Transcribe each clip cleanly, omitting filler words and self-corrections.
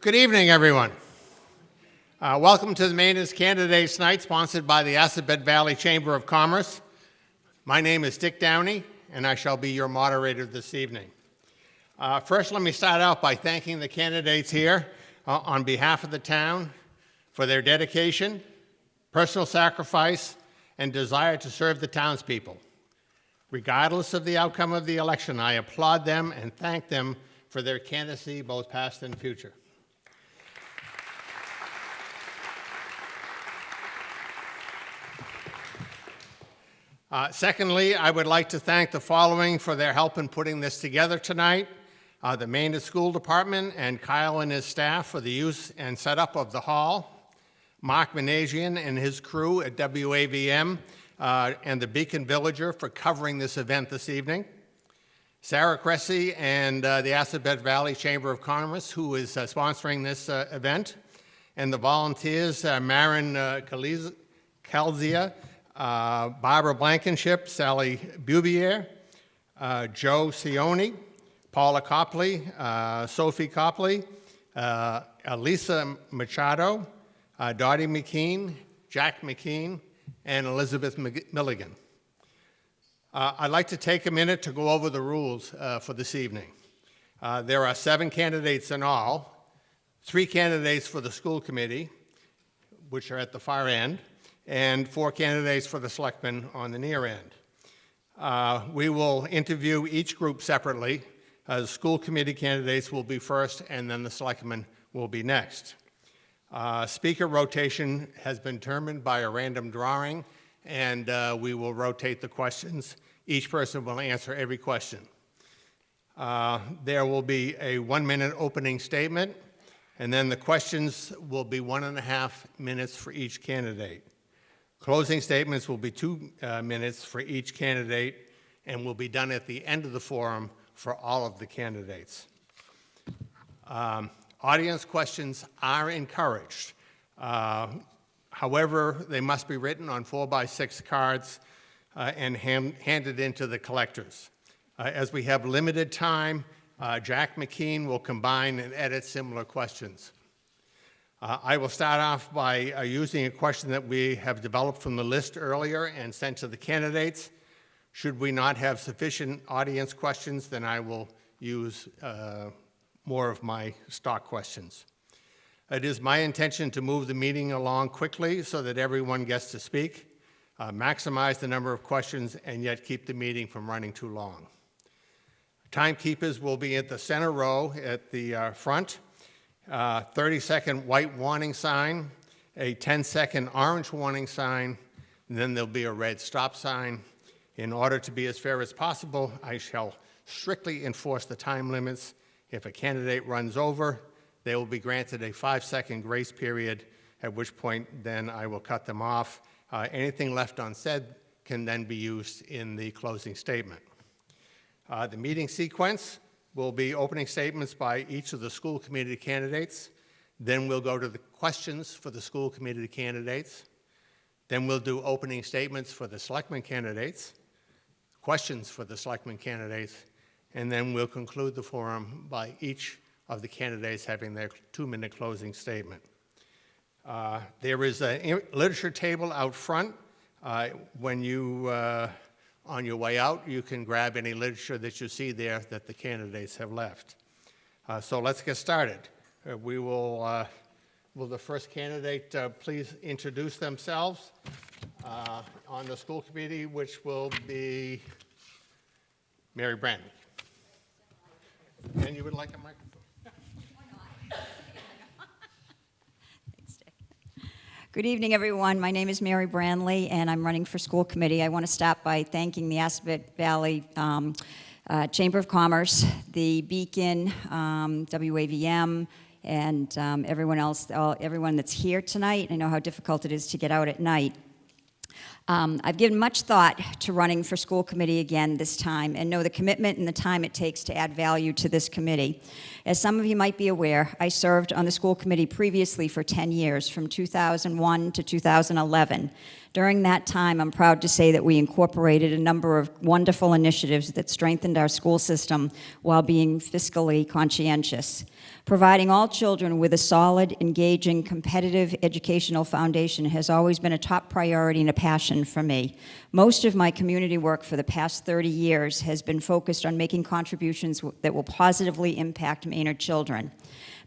Good evening, everyone. Welcome to the Maynard's Candidates Night, sponsored by the Assabet Valley Chamber of Commerce. My name is Dick Downey, and I shall be your moderator this evening. First, let me start out by thanking the candidates here on behalf of the town for their dedication, personal sacrifice, and desire to serve the townspeople. Regardless of the outcome of the election, I applaud them and thank them for their candidacy, both past and future. Secondly, I would like to thank the following for their help in putting this together tonight. The Maynard School Department and Kyle and his staff for the use and setup of the hall. Mark Managian and his crew at WAVM and the Beacon Villager for covering this event this evening. Sarah Cressy and the Assabet Valley Chamber of Commerce, who is sponsoring this event. And the volunteers, Marin Calzia, Barbara Blankenship, Sally Bubier, Joe Sione, Paula Copley, Sophie Copley, Elisa Machado, Dottie McKean, Jack McKean, and Elizabeth Milligan. I'd like to take a minute to go over the rules for this evening. There are 7 candidates in all, 3 candidates for the school committee, which are at the far end, and 4 candidates for the selectmen on the near end. We will interview each group separately. The school committee candidates will be first, and then the selectmen will be next. Speaker rotation has been determined by a random drawing, and we will rotate the questions. Each person will answer every question. There will be a 1-minute opening statement, and then the questions will be 1.5 minutes for each candidate. Closing statements will be 2 minutes for each candidate and will be done at the end of the forum for all of the candidates. Audience questions are encouraged. However, they must be written on 4x6 cards and handed in to the collectors. As we have limited time, Jack McKean will combine and edit similar questions. I will start off by using a question that we have developed from the list earlier and sent to the candidates. Should we not have sufficient audience questions, then I will use more of my stock questions. It is my intention to move the meeting along quickly so that everyone gets to speak, maximize the number of questions, and yet keep the meeting from running too long. Timekeepers will be at the center row at the front. 30-second white warning sign, a 10-second orange warning sign, and then there'll be a red stop sign. In order to be as fair as possible, I shall strictly enforce the time limits. If a candidate runs over, they will be granted a 5-second grace period, at which point then I will cut them off. Anything left unsaid can then be used in the closing statement. The meeting sequence will be opening statements by each of the school committee candidates. Then we'll go to the questions for the school committee candidates. Then we'll do opening statements for the selectmen candidates, questions for the selectmen candidates, and then we'll conclude the forum by each of the candidates having their 2-minute closing statement. There is a literature table out front. When you on your way out, you can grab any literature that you see there that the candidates have left. So let's get started. Will the first candidate please introduce themselves on the school committee, which will be Mary Brandley. And you would like a microphone? Good evening, everyone. My name is Mary Brandley, and I'm running for school committee. I want to start by thanking the Assabet Valley Chamber of Commerce, the Beacon, WAVM, and everyone else, everyone that's here tonight. I know how difficult it is to get out at night. I've given much thought to running for school committee again this time and know the commitment and the time it takes to add value to this committee. As some of you might be aware, I served on the school committee previously for 10 years, from 2001 to 2011. During that time, I'm proud to say that we incorporated a number of wonderful initiatives that strengthened our school system while being fiscally conscientious. Providing all children with a solid, engaging, competitive educational foundation has always been a top priority and a passion for me. Most of my community work for the past 30 years has been focused on making contributions that will positively impact Maynard children.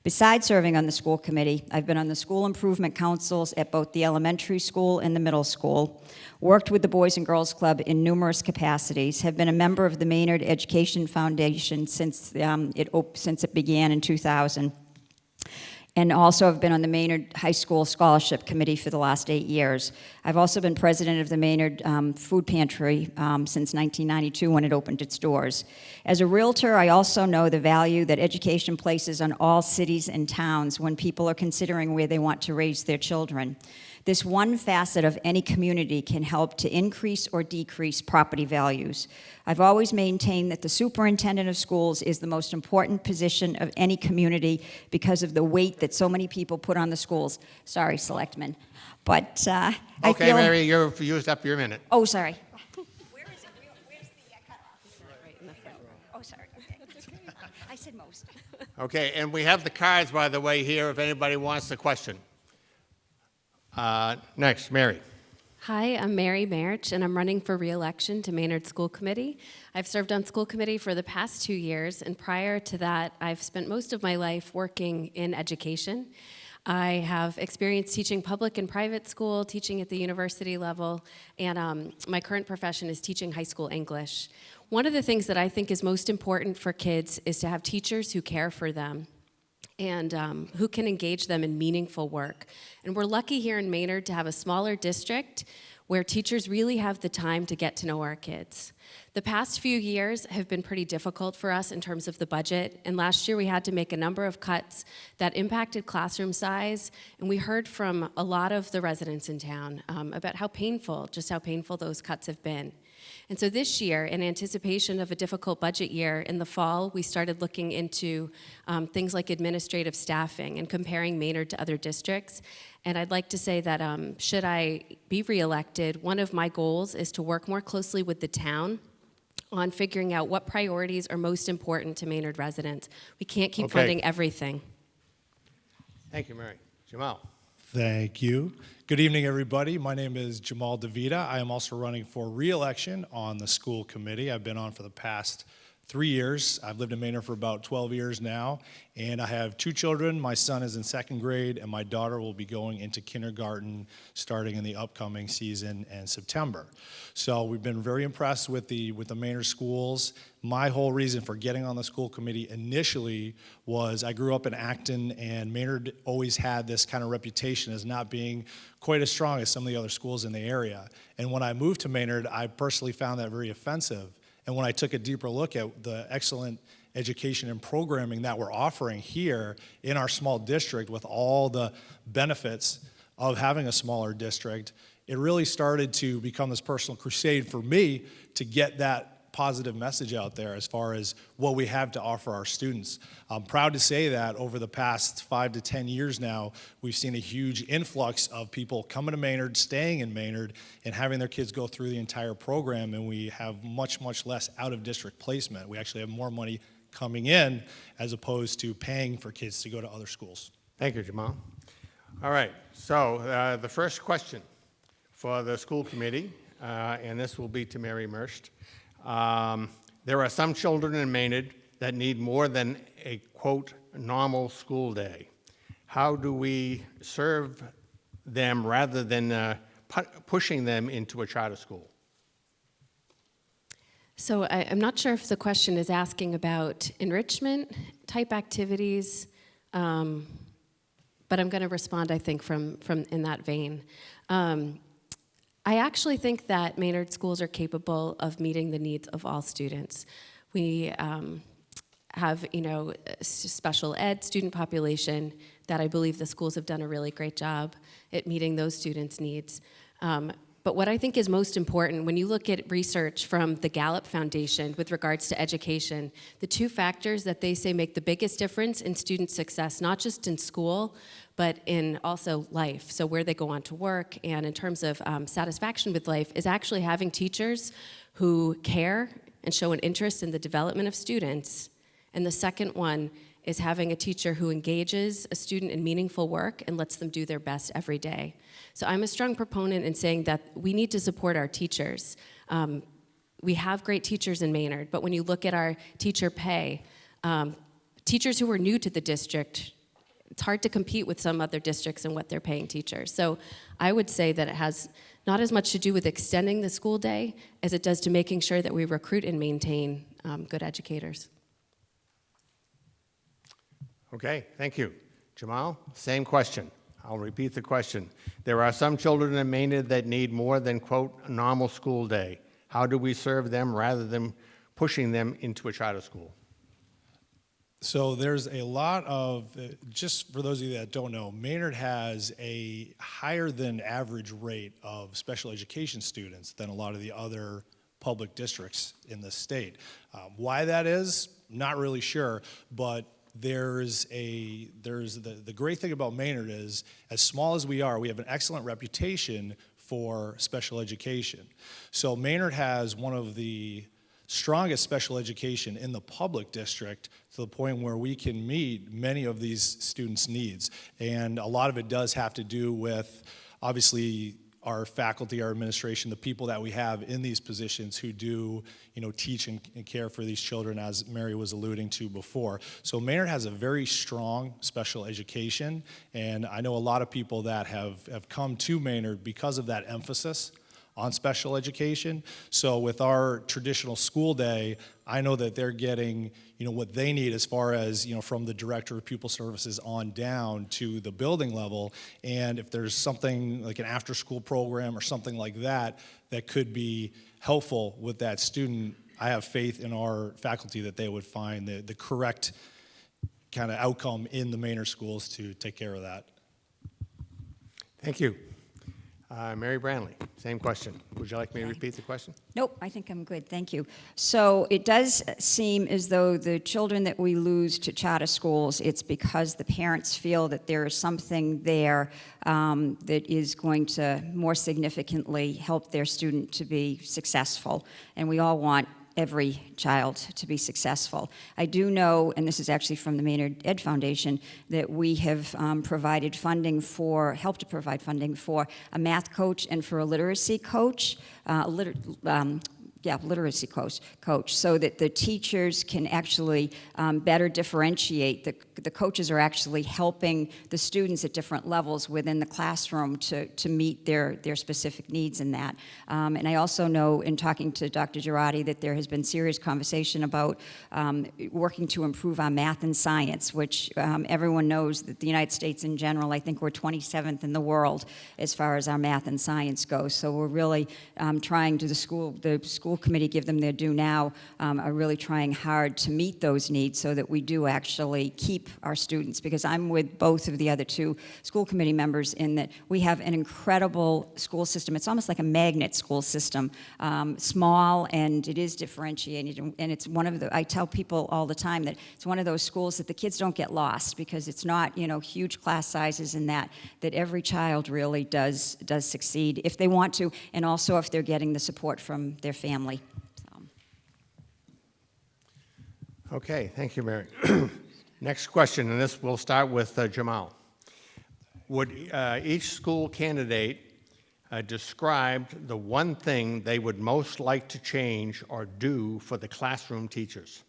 Besides serving on the school committee, I've been on the school improvement councils at both the elementary school and the middle school, worked with the Boys and Girls Club in numerous capacities, have been a member of the Maynard Education Foundation since it began in 2000, and also have been on the Maynard High School Scholarship Committee for the last 8 years. I've also been president of the Maynard Food Pantry since 1992 when it opened its doors. As a realtor, I also know the value that education places on all cities and towns when people are considering where they want to raise their children. This one facet of any community can help to increase or decrease property values. I've always maintained that the superintendent of schools is the most important position of any community because of the weight that so many people put on the schools. Sorry, Selectmen. But I Okay, feel... Mary, you've used up your minute. Oh, sorry. Where is it? Where's the cutoff? Right in the front row. Oh, sorry. Okay. I said most. Okay, and we have the cards, by the way, here if anybody wants a question. Next, Mary. Hi, I'm Mary Marich, and I'm running for re-election to Maynard School Committee. I've served on school committee for the past 2 years, and prior to that, I've spent most of my life working in education. I have experience teaching public and private school, teaching at the university level, and my current profession is teaching high school English. One of the things that I think is most important for kids is to have teachers who care for them and who can engage them in meaningful work. And we're lucky here in Maynard to have a smaller district where teachers really have the time to get to know our kids. The past few years have been pretty difficult for us in terms of the budget, and last year we had to make a number of cuts that impacted classroom size, and we heard from a lot of the residents in town about how painful those cuts have been. And so this year, in anticipation of a difficult budget year, in the fall, we started looking into things like administrative staffing and comparing Maynard to other districts. And I'd like to say that should I be reelected, one of my goals is to work more closely with the town on figuring out what priorities are most important to Maynard residents. We can't keep funding everything. Thank you, Mary. Jamal. Thank you. Good evening, everybody. My name is Jamal DeVita. I am also running for re-election on the school committee. I've been on for the past 3 years. I've lived in Maynard for about 12 years now, and I have 2 children. My son is in 2nd grade, and my daughter will be going into kindergarten starting in the upcoming season in September. So we've been very impressed with the Maynard schools. My whole reason for getting on the school committee initially was I grew up in Acton, and Maynard always had this kind of reputation as not being quite as strong as some of the other schools in the area. And when I moved to Maynard, I personally found that very offensive. And when I took a deeper look at the excellent education and programming that we're offering here in our small district with all the benefits of having a smaller district, it really started to become this personal crusade for me to get that positive message out there as far as what we have to offer our students. I'm proud to say that over the past 5 to 10 years now, we've seen a huge influx of people coming to Maynard, staying in Maynard, and having their kids go through the entire program, and we have much, much less out-of-district placement. We actually have more money coming in as opposed to paying for kids to go to other schools. Thank you, Jamal. All right, so the first question for the school committee, and this will be to Mary Merst. There are some children in Maynard that need more than a, quote, normal school day. How do we serve them rather than pushing them into a charter school? So I'm not sure if the question is asking about enrichment type activities, but I'm going to respond, I think, from in that vein. I actually think that Maynard schools are capable of meeting the needs of all students. We have, a special ed student population that I believe the schools have done a really great job at meeting those students' needs. But what I think is most important, when you look at research from the Gallup Foundation with regards to education, the two factors that they say make the biggest difference in student success, not just in school, but in also life, so where they go on to work, and in terms of satisfaction with life, is actually having teachers who care and show an interest in the development of students. And the second one is having a teacher who engages a student in meaningful work and lets them do their best every day. So I'm a strong proponent in saying that we need to support our teachers. We have great teachers in Maynard, but when you look at our teacher pay, teachers who are new to the district, it's hard to compete with some other districts and what they're paying teachers. So I would say that it has not as much to do with extending the school day as it does to making sure that we recruit and maintain good educators. Okay, thank you. Jamal, same question. I'll repeat the question. There are some children in Maynard that need more than, quote, a normal school day. How do we serve them rather than pushing them into a charter school? So there's a lot of, just for those of you that don't know, Maynard has a higher than average rate of special education students than a lot of the other public districts in the state. Why that is, not really sure, but there's the great thing about Maynard is, as small as we are, we have an excellent reputation for special education. So Maynard has one of the strongest special education in the public district, to the point where we can meet many of these students' needs. And a lot of it does have to do with, obviously, our faculty, our administration, the people that we have in these positions who do, teach and care for these children, as Mary was alluding to before. So Maynard has a very strong special education, and I know a lot of people that have come to Maynard because of that emphasis on special education. So with our traditional school day, I know that they're getting, what they need as far as, from the director of pupil services on down to the building level. And if there's something like an after-school program or something like that that could be helpful with that student, I have faith in our faculty that they would find the correct kind of outcome in the Maynard schools to take care of that. Thank you. Mary Branley, same question. Would you like me to repeat the question? Nope, I think I'm good, thank you. So it does seem as though the children that we lose to charter schools, it's because the parents feel that there is something there that is going to more significantly help their student to be successful. And we all want every child to be successful. I do know, and this is actually from the Maynard Ed Foundation, that we have helped to provide funding for a math coach and for a literacy coach, literacy coach, so that the teachers can actually better differentiate. The coaches are actually helping the students at different levels within the classroom to meet their specific needs in that. And I also know, in talking to Dr. Girardi, that there has been serious conversation about working to improve our math and science, which everyone knows that the United States in general, I think we're 27th in the world as far as our math and science goes. So we're really trying to, the school committee, give them their due now, are really trying hard to meet those needs so that we do actually keep our students, because I'm with both of the other two school committee members in that we have an incredible school system. It's almost like a magnet school system, small, and it is differentiated, and it's one of the, I tell people all the time that it's one of those schools that the kids don't get lost, because it's not, huge class sizes and that every child really does succeed if they want to, and also if they're getting the support from their family. Okay, thank you, Mary. Next question, and this will start with Jamal. Would each school candidate describe the one thing they would most like to change or do for the classroom teachers?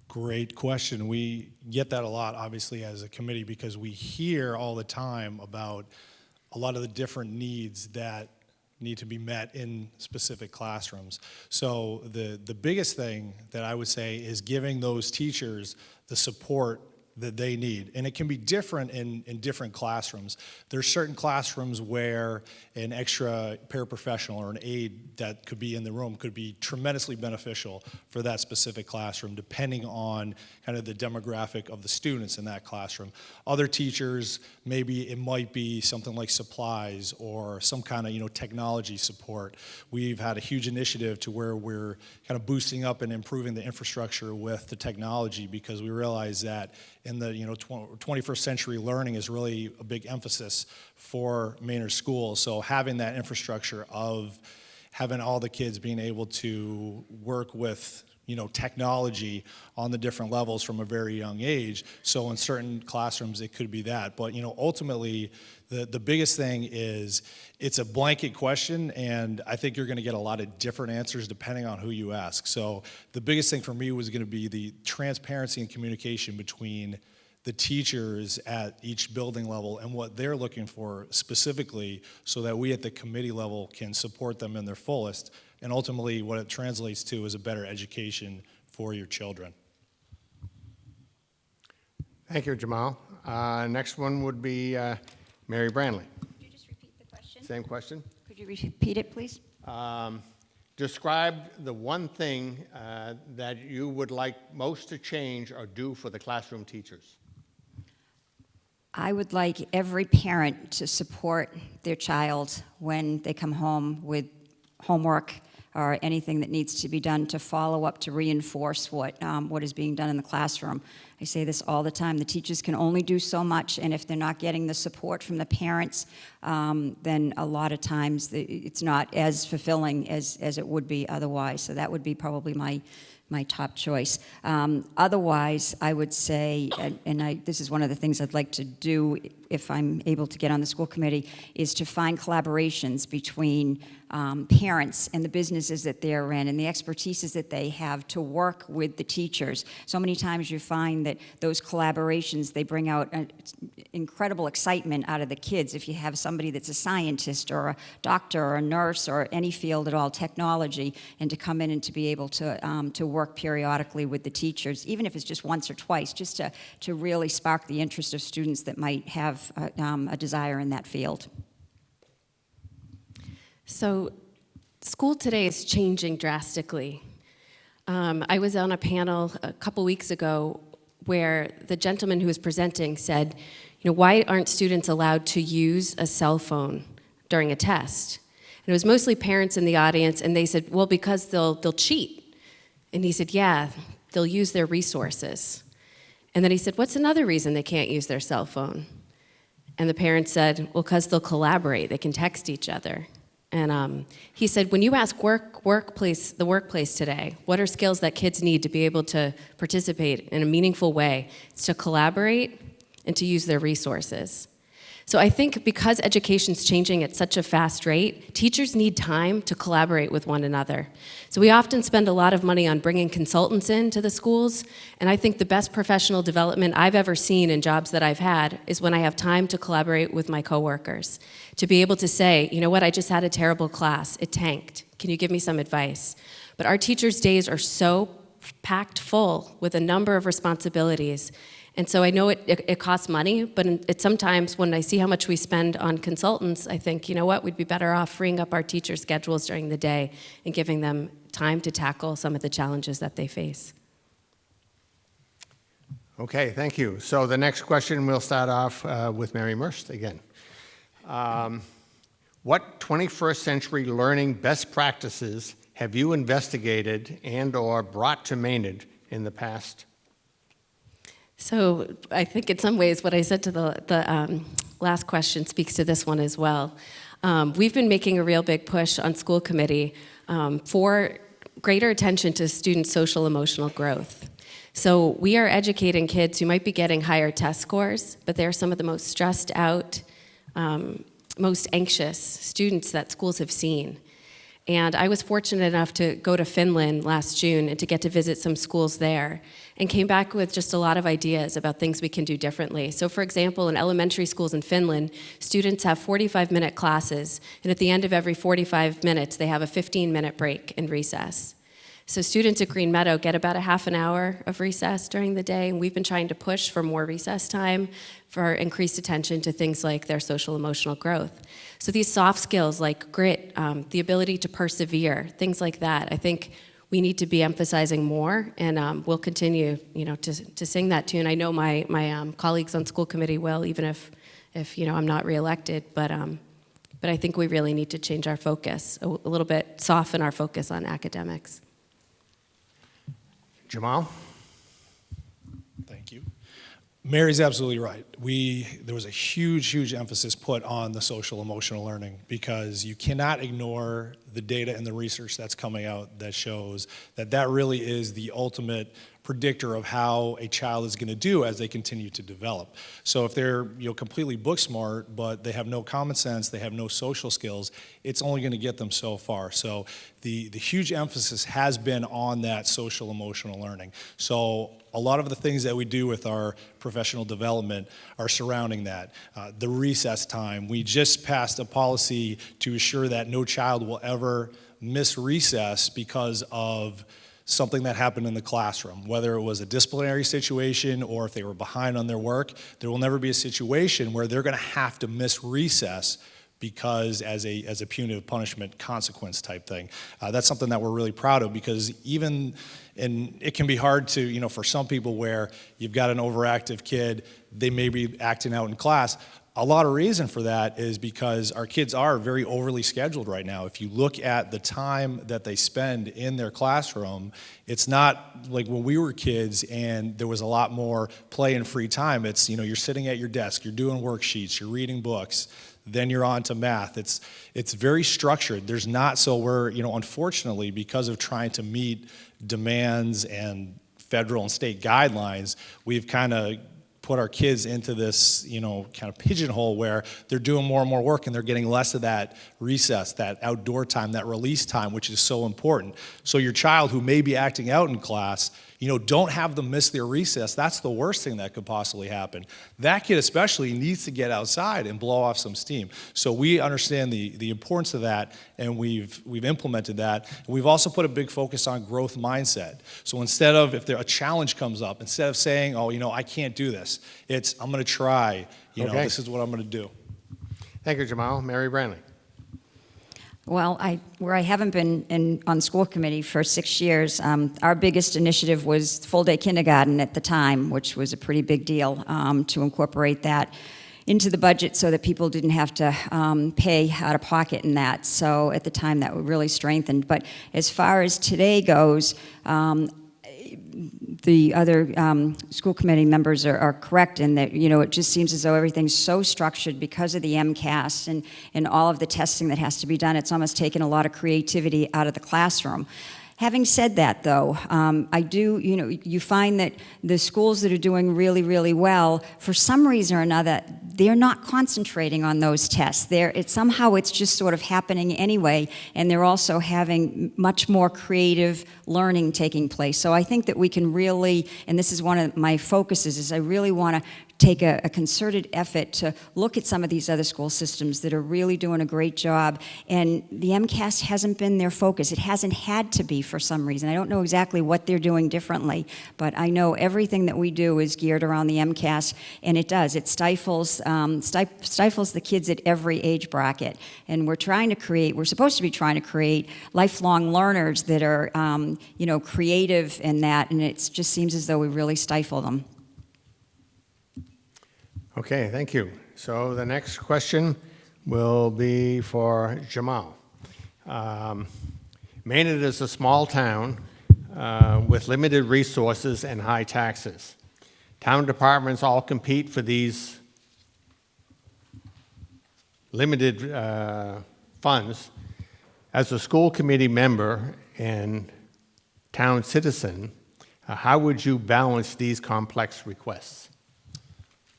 Great question. We get that a lot, obviously, as a committee, because we hear all the time about a lot of the different needs that need to be met in specific classrooms. So the biggest thing that I would say is giving those teachers the support that they need. And it can be different in different classrooms. There's certain classrooms where an extra paraprofessional or an aide that could be in the room could be tremendously beneficial for that specific classroom, depending on kind of the demographic of the students in that classroom. Other teachers, maybe it might be something like supplies or some kind of technology support. We've had a huge initiative to where we're kind of boosting up and improving the infrastructure with the technology, because we realize that in the 21st century learning is really a big emphasis for Maynard schools. So having that infrastructure of having all the kids being able to work with technology on the different levels from a very young age. So in certain classrooms it could be that. But ultimately the biggest thing is it's a blanket question, and I think you're going to get a lot of different answers depending on who you ask. So the biggest thing for me was going to be the transparency and communication between the teachers at each building level and what they're looking for specifically, so that we at the committee level can support them in their fullest. And ultimately what it translates to is a better education for your children. Thank you, Jamal. Next one would be Mary Branley. Could you just repeat the question? Same question. Could you repeat it, please? Describe the one thing that you would like most to change or do for the classroom teachers. I would like every parent to support their child when they come home with homework or anything that needs to be done to follow up, to reinforce what is being done in the classroom. I say this all the time: the teachers can only do so much, and if they're not getting the support from the parents, then a lot of times it's not as fulfilling as it would be otherwise. So that would be probably my top choice. Otherwise, I would say, this is one of the things I'd like to do if I'm able to get on the school committee, is to find collaborations between parents and the businesses that they're in and the expertises that they have to work with the teachers. So many times you find that those collaborations, they bring out incredible excitement out of the kids. If you have somebody that's a scientist or a doctor or a nurse or any field at all, technology, and to come in and to be able to work periodically with the teachers, even if it's just once or twice, just to really spark the interest of students that might have a desire in that field. So school today is changing drastically. I was on a panel a couple weeks ago where the gentleman who was presenting said, why aren't students allowed to use a cell phone during a test? And it was mostly parents in the audience, and they said, well, because they'll cheat. And he said, yeah, they'll use their resources. And then he said, what's another reason they can't use their cell phone? And the parents said, well, because they'll collaborate, they can text each other. And he said, when you ask the workplace today, what are skills that kids need to be able to participate in a meaningful way? It's to collaborate and to use their resources. So I think because education's changing at such a fast rate, teachers need time to collaborate with one another. So we often spend a lot of money on bringing consultants into the schools, and I think the best professional development I've ever seen in jobs that I've had is when I have time to collaborate with my coworkers, to be able to say, you know what, I just had a terrible class, it tanked, can you give me some advice? But our teachers' days are so packed full with a number of responsibilities. And so I know it costs money, but it's sometimes when I see how much we spend on consultants, I think, you know what, we'd be better off freeing up our teachers' schedules during the day and giving them time to tackle some of the challenges that they face. Okay, thank you. So the next question, we'll start off with Mary Merst again. What 21st century learning best practices have you investigated and or brought to Maynard in the past? So I think in some ways what I said to the last question speaks to this one as well. We've been making a real big push on school committee for greater attention to students' social emotional growth. So we are educating kids who might be getting higher test scores, but they're some of the most stressed out, most anxious students that schools have seen. And I was fortunate enough to go to Finland last June and to get to visit some schools there, and came back with just a lot of ideas about things we can do differently. So for example, in elementary schools in Finland, students have 45-minute classes, and at the end of every 45 minutes, they have a 15-minute break in recess. So students at Green Meadow get about a half an hour of recess during the day, and we've been trying to push for more recess time for increased attention to things like their social emotional growth. So these soft skills like grit, the ability to persevere, things like that, I think we need to be emphasizing more, and we'll continue, to sing that tune. I know my colleagues on school committee will, even if I'm not reelected, but I think we really need to change our focus a little bit, soften our focus on academics. Jamal? Thank you. Mary's absolutely right. There was a huge emphasis put on the social emotional learning, because you cannot ignore the data and the research that's coming out that shows that really is the ultimate predictor of how a child is going to do as they continue to develop. So if they're completely book smart, but they have no common sense, they have no social skills, it's only going to get them so far. So the huge emphasis has been on that social emotional learning. So a lot of the things that we do with our professional development are surrounding that. The recess time, we just passed a policy to assure that no child will ever miss recess because of something that happened in the classroom, whether it was a disciplinary situation or if they were behind on their work. There will never be a situation where they're going to have to miss recess because as a punitive punishment consequence type thing. That's something that we're really proud of, because and it can be hard to, for some people where you've got an overactive kid, they may be acting out in class. A lot of reason for that is because our kids are very overly scheduled right now. If you look at the time that they spend in their classroom, it's not like when we were kids and there was a lot more play and free time. It's, you're sitting at your desk, you're doing worksheets, you're reading books, then you're on to math. It's very structured. There's not, so we're, unfortunately, because of trying to meet demands and federal and state guidelines, we've kind of put our kids into this, kind of pigeonhole where they're doing more and more work and they're getting less of that recess, that outdoor time, that release time, which is so important. So your child who may be acting out in class, don't have them miss their recess. That's the worst thing that could possibly happen. That kid especially needs to get outside and blow off some steam. So we understand the importance of that, and we've implemented that. And we've also put a big focus on growth mindset. So instead of, if a challenge comes up, instead of saying, oh, I can't do this, it's, I'm going to try, Okay. This is what I'm going to do. Thank you, Jamal. Mary Branley? Well, where I haven't been on school committee for 6 years, our biggest initiative was full-day kindergarten at the time, which was a pretty big deal, to incorporate that into the budget so that people didn't have to pay out of pocket in that. So at the time, that really strengthened. But as far as today goes, the other school committee members are correct in that, it just seems as though everything's so structured because of the MCAS and all of the testing that has to be done. It's almost taken a lot of creativity out of the classroom. Having said that, though, you find that the schools that are doing really, really well, for some reason or another, they're not concentrating on those tests. Somehow it's just sort of happening anyway, and they're also having much more creative learning taking place. So I think that we can really, and this is one of my focuses, is I really want to take a concerted effort to look at some of these other school systems that are really doing a great job. And the MCAS hasn't been their focus. It hasn't had to be for some reason. I don't know exactly what they're doing differently, but I know everything that we do is geared around the MCAS, and it does. It stifles the kids at every age bracket. And we're supposed to be trying to create lifelong learners that are, creative in that, and it just seems as though we really stifle them. Okay, thank you. So the next question will be for Jamal. Maynard is a small town with limited resources and high taxes. Town departments all compete for these limited funds. As a school committee member and town citizen, how would you balance these complex requests?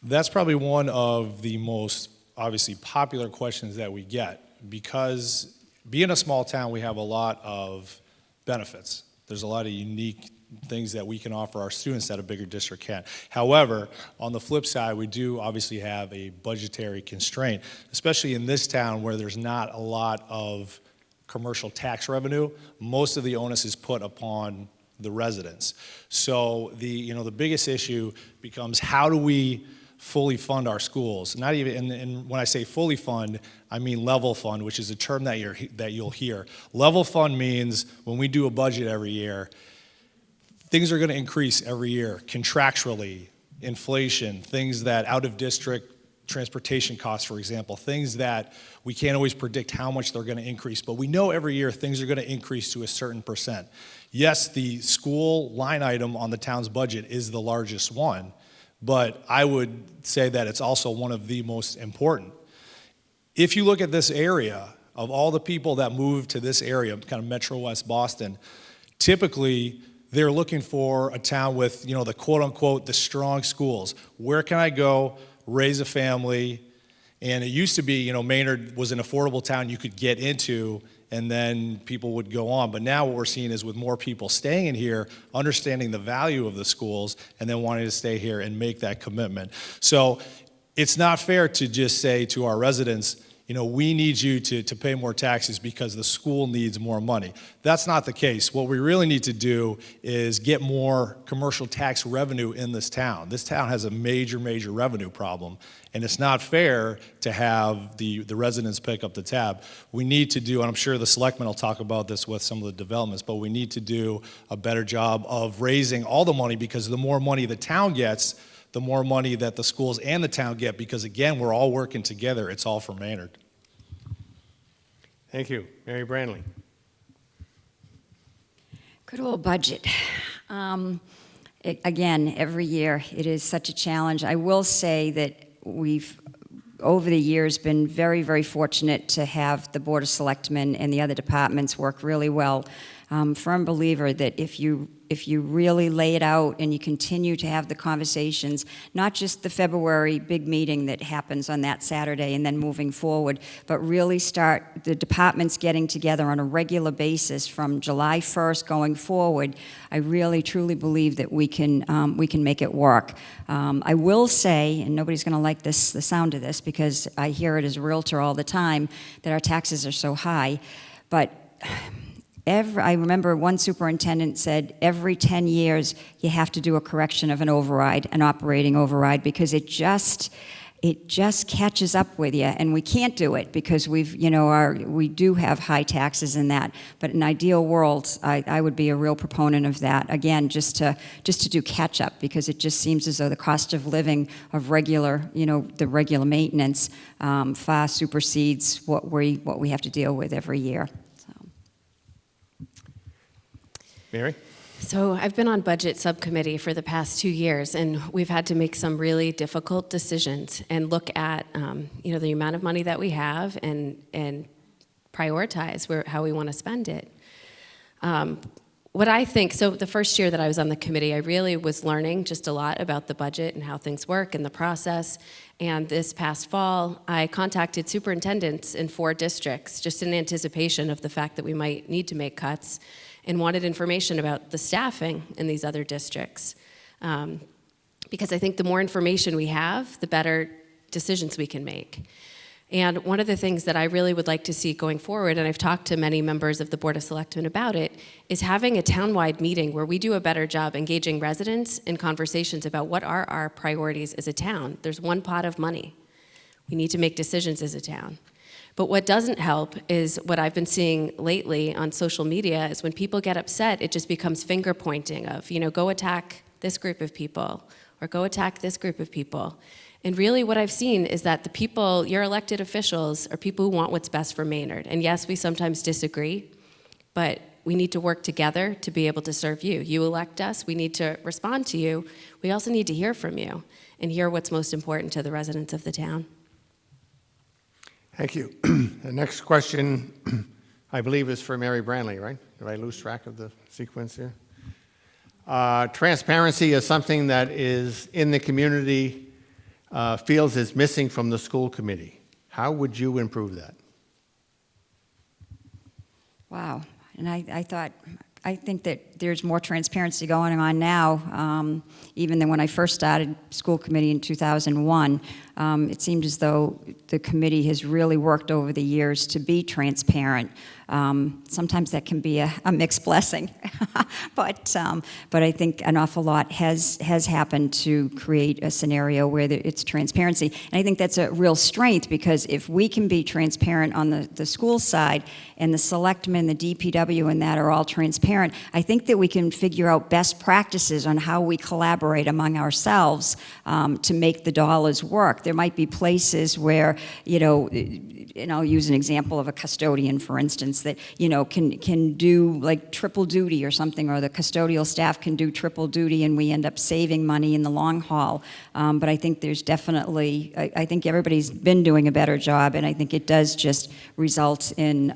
That's probably one of the most obviously popular questions that we get, because being a small town, we have a lot of benefits. There's a lot of unique things that we can offer our students that a bigger district can't. However, on the flip side, we do obviously have a budgetary constraint, especially in this town where there's not a lot of commercial tax revenue, most of the onus is put upon the residents. So the biggest issue becomes, how do we fully fund our schools? Not even, and when I say fully fund, I mean level fund, which is a term that you'll hear. Level fund means when we do a budget every year, things are going to increase every year contractually, inflation, things that out of district transportation costs, for example, things that we can't always predict how much they're going to increase, but we know every year things are going to increase to a certain percent. Yes, the school line item on the town's budget is the largest one, but I would say that it's also one of the most important. If you look at this area, of all the people that move to this area, kind of Metro West Boston, typically they're looking for a town with, the quote unquote, the strong schools. Where can I go, raise a family? And it used to be, Maynard was an affordable town you could get into, and then people would go on. But now what we're seeing is, with more people staying in here, understanding the value of the schools, and then wanting to stay here and make that commitment. So it's not fair to just say to our residents, we need you to pay more taxes because the school needs more money. That's not the case. What we really need to do is get more commercial tax revenue in this town. This town has a major, major revenue problem, and it's not fair to have the residents pick up the tab. We need to do, and I'm sure the selectmen will talk about this with some of the developments, but we need to do a better job of raising all the money, because the more money the town gets, the more money that the schools and the town get, because again, we're all working together. It's all for Maynard. Thank you. Mary Branley. Good old budget. Again, every year it is such a challenge. I will say that we've, over the years, been very, very fortunate to have the Board of Selectmen and the other departments work really well. Firm believer that if you really lay it out and you continue to have the conversations, not just the February big meeting that happens on that Saturday and then moving forward, but really start the departments getting together on a regular basis from July 1st going forward, I really truly believe that we can make it work. I will say, and nobody's going to like the sound of this because I hear it as a realtor all the time, that our taxes are so high, but I remember one superintendent said every 10 years you have to do a correction of an override, an operating override, because it just catches up with you, and we can't do it because we do have high taxes in that. But in an ideal world, I would be a real proponent of that. Again, just to do catch up, because it just seems as though the cost of living of regular, the regular maintenance far supersedes what we have to deal with every year. Mary? So I've been on budget subcommittee for the past 2 years, and we've had to make some really difficult decisions and look at the amount of money that we have and prioritize how we want to spend it. What I think, so the first year that I was on the committee, I really was learning just a lot about the budget and how things work and the process. And this past fall, I contacted superintendents in 4 districts just in anticipation of the fact that we might need to make cuts, and wanted information about the staffing in these other districts. Because I think the more information we have, the better decisions we can make. And one of the things that I really would like to see going forward, and I've talked to many members of the Board of Selectmen about it, is having a townwide meeting where we do a better job engaging residents in conversations about what are our priorities as a town. There's one pot of money. We need to make decisions as a town. But what doesn't help is what I've been seeing lately on social media is when people get upset, it just becomes finger pointing of, go attack this group of people or go attack this group of people. And really what I've seen is that the people, your elected officials, are people who want what's best for Maynard. And yes, we sometimes disagree, but we need to work together to be able to serve you. You elect us, we need to respond to you. We also need to hear from you and hear what's most important to the residents of the town. Thank you. The next question, I believe, is for Mary Branley, right? Did I lose track of the sequence here? Transparency is something that is in the community, feels is missing from the school committee. How would you improve that? Wow. And I think that there's more transparency going on now, even than when I first started school committee in 2001. It seemed as though the committee has really worked over the years to be transparent. Sometimes that can be a mixed blessing, but I think an awful lot has happened to create a scenario where it's transparency, and I think that's a real strength, because if we can be transparent on the school side, and the selectmen, the DPW, and that are all transparent, I think that we can figure out best practices on how we collaborate among ourselves to make the dollars work. There might be places where, and I'll use an example of a custodian, for instance, that, can do like triple duty or something, or the custodial staff can do triple duty, and we end up saving money in the long haul. But I think there's definitely, I think everybody's been doing a better job, and I think it does just result in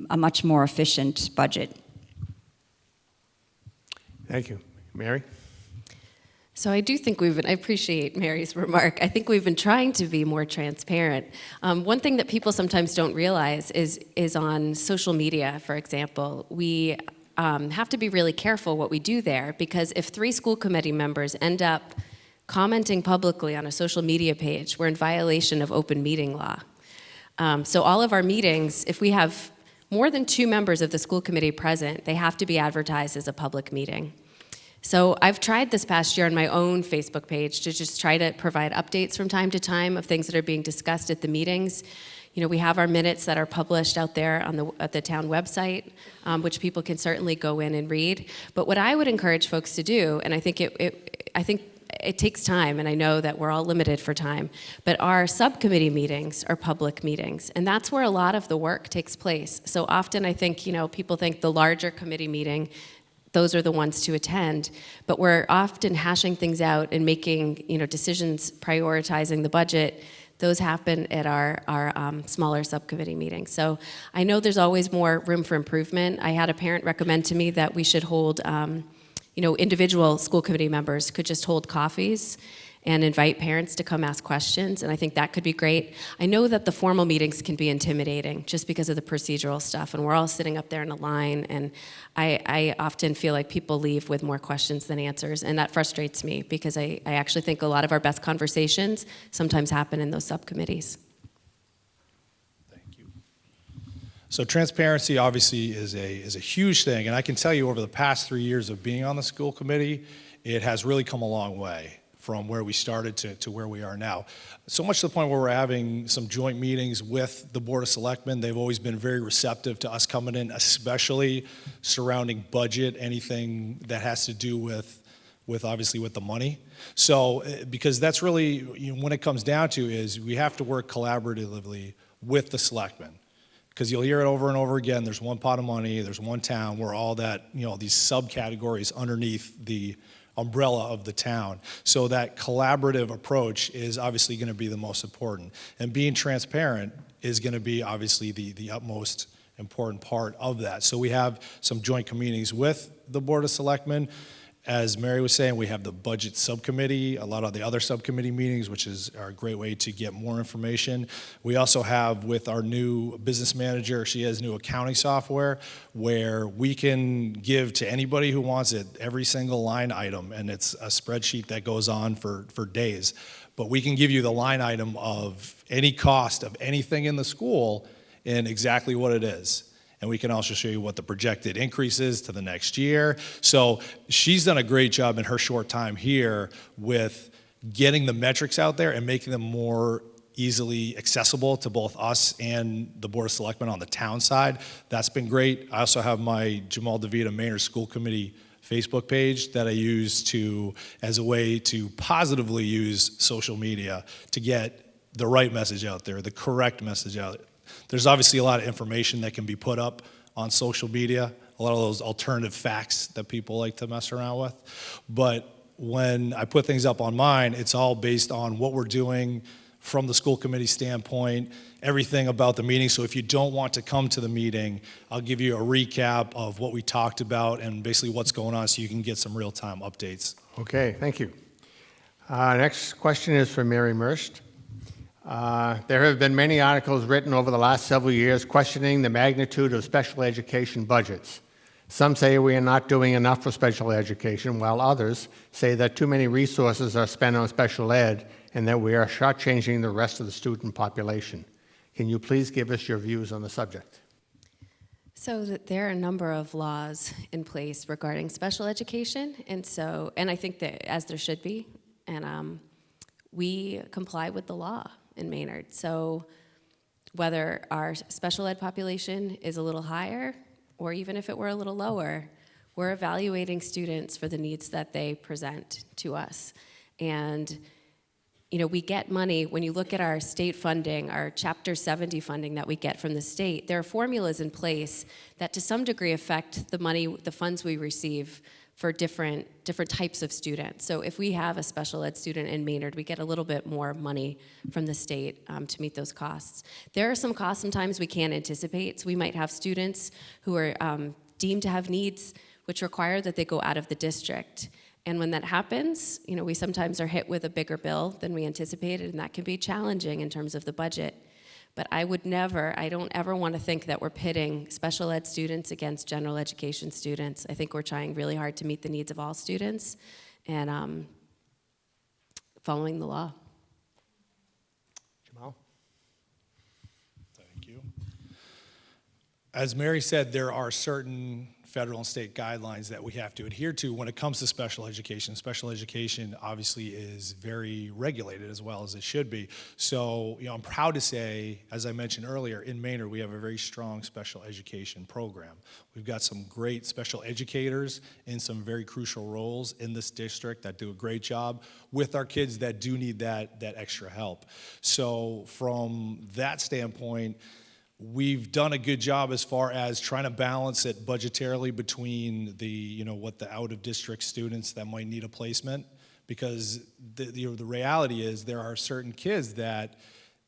a much more efficient budget. Thank you. Mary? So I do think I appreciate Mary's remark. I think we've been trying to be more transparent. One thing that people sometimes don't realize is on social media, for example, we have to be really careful what we do there, because if 3 school committee members end up commenting publicly on a social media page, we're in violation of open meeting law. So all of our meetings, if we have more than 2 members of the school committee present, they have to be advertised as a public meeting. So I've tried this past year on my own Facebook page to just try to provide updates from time to time of things that are being discussed at the meetings. We have our minutes that are published out there at the town website, which people can certainly go in and read. But what I would encourage folks to do, and I think it takes time, and I know that we're all limited for time, but our subcommittee meetings are public meetings, and that's where a lot of the work takes place. So often I think, people think the larger committee meeting, those are the ones to attend, but we're often hashing things out and making, decisions, prioritizing the budget. Those happen at our smaller subcommittee meetings. So I know there's always more room for improvement. I had a parent recommend to me that we should hold, individual school committee members could just hold coffees and invite parents to come ask questions, and I think that could be great. I know that the formal meetings can be intimidating just because of the procedural stuff, and we're all sitting up there in a line, and I often feel like people leave with more questions than answers, and that frustrates me, because I actually think a lot of our best conversations sometimes happen in those subcommittees. Thank you. So transparency obviously is a huge thing, and I can tell you over the past 3 years of being on the school committee, it has really come a long way from where we started to where we are now. So much to the point where we're having some joint meetings with the Board of Selectmen. They've always been very receptive to us coming in, especially surrounding budget, anything that has to do with obviously with the money. So, because that's really, when it comes down to is we have to work collaboratively with the Selectmen. Because you'll hear it over and over again, there's one pot of money, there's one town, we're all that, these subcategories underneath the umbrella of the town. So that collaborative approach is obviously going to be the most important. And being transparent is going to be obviously the utmost important part of that. So we have some joint meetings with the Board of Selectmen. As Mary was saying, we have the budget subcommittee, a lot of the other subcommittee meetings, which are a great way to get more information. We also have with our new business manager, she has new accounting software where we can give to anybody who wants it every single line item, and it's a spreadsheet that goes on for days. But we can give you the line item of any cost of anything in the school and exactly what it is. And we can also show you what the projected increase is to the next year. So she's done a great job in her short time here with getting the metrics out there and making them more easily accessible to both us and the Board of Selectmen on the town side. That's been great. I also have my Jamal DeVita Maynard School Committee Facebook page that I use as a way to positively use social media to get the right message out there, the correct message out there. There's obviously a lot of information that can be put up on social media, a lot of those alternative facts that people like to mess around with. But when I put things up on mine, it's all based on what we're doing from the school committee standpoint, everything about the meeting. So if you don't want to come to the meeting, I'll give you a recap of what we talked about and basically what's going on so you can get some real-time updates. Okay, thank you. Next question is for Mary Merst. There have been many articles written over the last several years questioning the magnitude of special education budgets. Some say we are not doing enough for special education, while others say that too many resources are spent on special ed and that we are shortchanging the rest of the student population. Can you please give us your views on the subject? So that there are a number of laws in place regarding special education, and I think that as there should be, and we comply with the law in Maynard. So whether our special ed population is a little higher, or even if it were a little lower, we're evaluating students for the needs that they present to us. And you know, we get money, when you look at our state funding, our Chapter 70 funding that we get from the state, there are formulas in place that to some degree affect the money, the funds we receive for different types of students. So if we have a special ed student in Maynard, we get a little bit more money from the state to meet those costs. There are some costs sometimes we can't anticipate, so we might have students who are deemed to have needs which require that they go out of the district. And when that happens, you know, we sometimes are hit with a bigger bill than we anticipated, and that can be challenging in terms of the budget. But I don't ever want to think that we're pitting special ed students against general education students. I think we're trying really hard to meet the needs of all students and following the law. Jamal? Thank you. As Mary said, there are certain federal and state guidelines that we have to adhere to when it comes to special education. Special education obviously is very regulated as well as it should be. So, you know, I'm proud to say, as I mentioned earlier, in Maynard we have a very strong special education program. We've got some great special educators in some very crucial roles in this district that do a great job with our kids that do need that extra help. So from that standpoint, we've done a good job as far as trying to balance it budgetarily between the, you know, what the out-of-district students that might need a placement, because the reality is there are certain kids that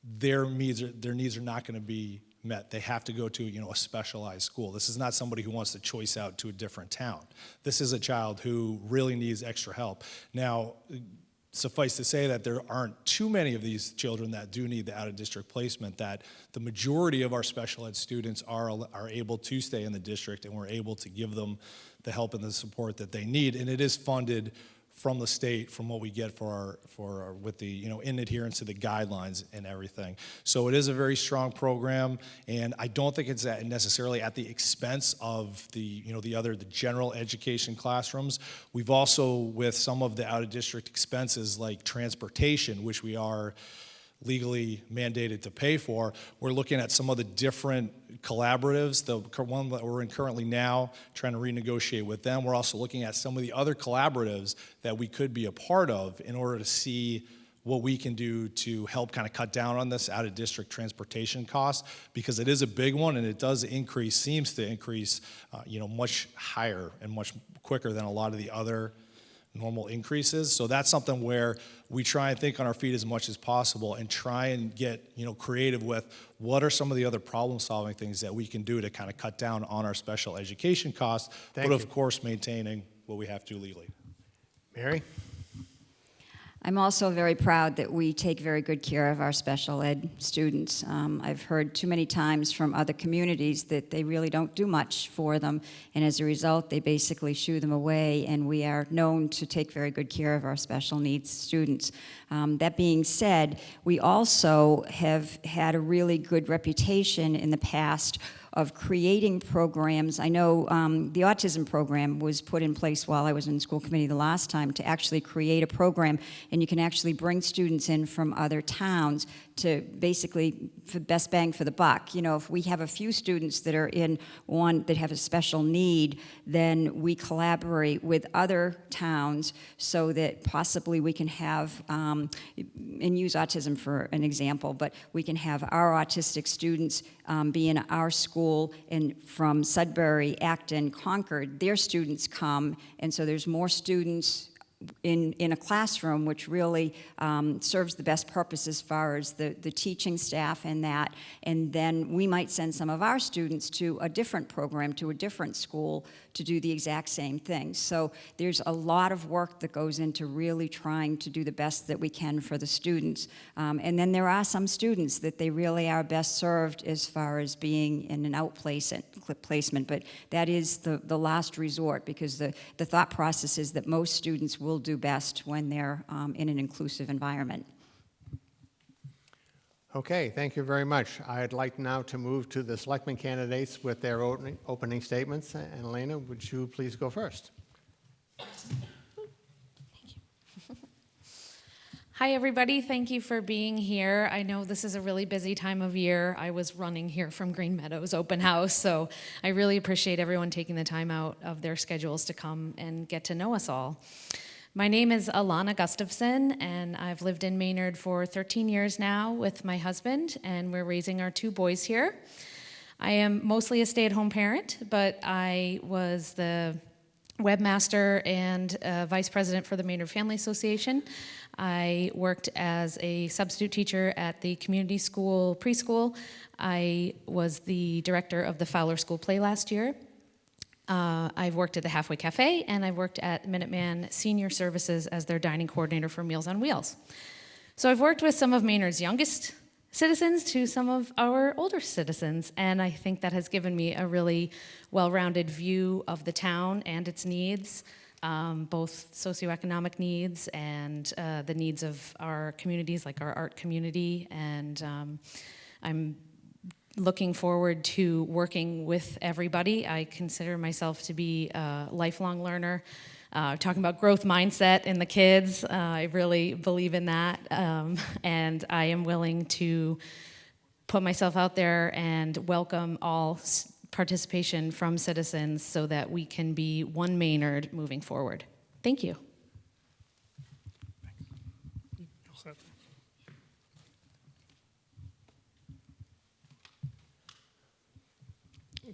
their needs are not going to be met. They have to go to, you know, a specialized school. This is not somebody who wants to choice out to a different town. This is a child who really needs extra help. Now, suffice to say that there aren't too many of these children that do need the out-of-district placement, that the majority of our special ed students are able to stay in the district, and we're able to give them the help and the support that they need. And it is funded from the state, from what we get with the, you know, in adherence to the guidelines and everything. So it is a very strong program, and I don't think it's necessarily at the expense of the, you know, the general education classrooms. We've also, with some of the out-of-district expenses like transportation, which we are legally mandated to pay for, we're looking at some of the different collaboratives. The one that we're in currently now, trying to renegotiate with them. We're also looking at some of the other collaboratives that we could be a part of in order to see what we can do to help kind of cut down on this out-of-district transportation cost, because it is a big one, and it does increase, seems to increase, you know, much higher and much quicker than a lot of the other normal increases. So that's something where we try and think on our feet as much as possible and try and get, you know, creative with what are some of the other problem-solving things that we can do to kind of cut down on our special education costs, but of course maintaining what we have to legally. Mary? I'm also very proud that we take very good care of our special ed students. I've heard too many times from other communities that they really don't do much for them, and as a result, they basically shoo them away, and we are known to take very good care of our special needs students. That being said, we also have had a really good reputation in the past of creating programs. I know the autism program was put in place while I was in school committee the last time to actually create a program, and you can actually bring students in from other towns to basically, for best bang for the buck. You know, if we have a few students that are in one that have a special need, then we collaborate with other towns so that possibly we can have, and use autism for an example, but we can have our autistic students be in our school, and from Sudbury, Acton, Concord, their students come, and so there's more students in a classroom, which really serves the best purpose as far as the teaching staff and that. And then we might send some of our students to a different program, to a different school, to do the exact same thing. So there's a lot of work that goes into really trying to do the best that we can for the students. And then there are some students that they really are best served as far as being in an outplacement, but that is the last resort, because the thought process is that most students will do best when they're in an inclusive environment. Okay, thank you very much. I'd like now to move to the selectmen candidates with their opening statements. And Elena, would you please go first? Hi, everybody. Thank you for being here. I know this is a really busy time of year. I was running here from Green Meadows Open House, so I really appreciate everyone taking the time out of their schedules to come and get to know us all. My name is Alana Gustafson, and I've lived in Maynard for 13 years now with my husband, and we're raising our 2 boys here. I am mostly a stay-at-home parent, but I was the webmaster and vice president for the Maynard Family Association. I worked as a substitute teacher at the community school preschool. I was the director of the Fowler School Play last year. I've worked at the Halfway Cafe, and I've worked at Minuteman Senior Services as their dining coordinator for Meals on Wheels. So I've worked with some of Maynard's youngest citizens to some of our older citizens, and I think that has given me a really well-rounded view of the town and its needs, both socioeconomic needs and the needs of our communities, like our art community, and I'm looking forward to working with everybody. I consider myself to be a lifelong learner. Talking about growth mindset in the kids, I really believe in that, and I am willing to put myself out there and welcome all participation from citizens so that we can be one Maynard moving forward. Thank you.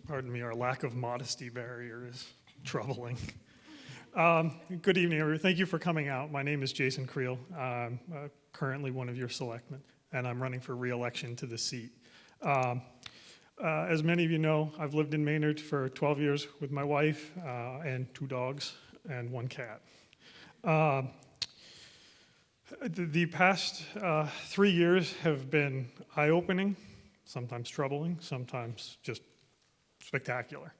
Pardon me, our lack of modesty barrier is troubling. Good evening, everyone. Thank you for coming out. My name is Jason Creel. I'm currently one of your selectmen, and I'm running for re-election to the seat. As many of you know, I've lived in Maynard for 12 years with my wife and 2 dogs and 1 cat. The past 3 years have been eye-opening, sometimes troubling, sometimes just spectacular.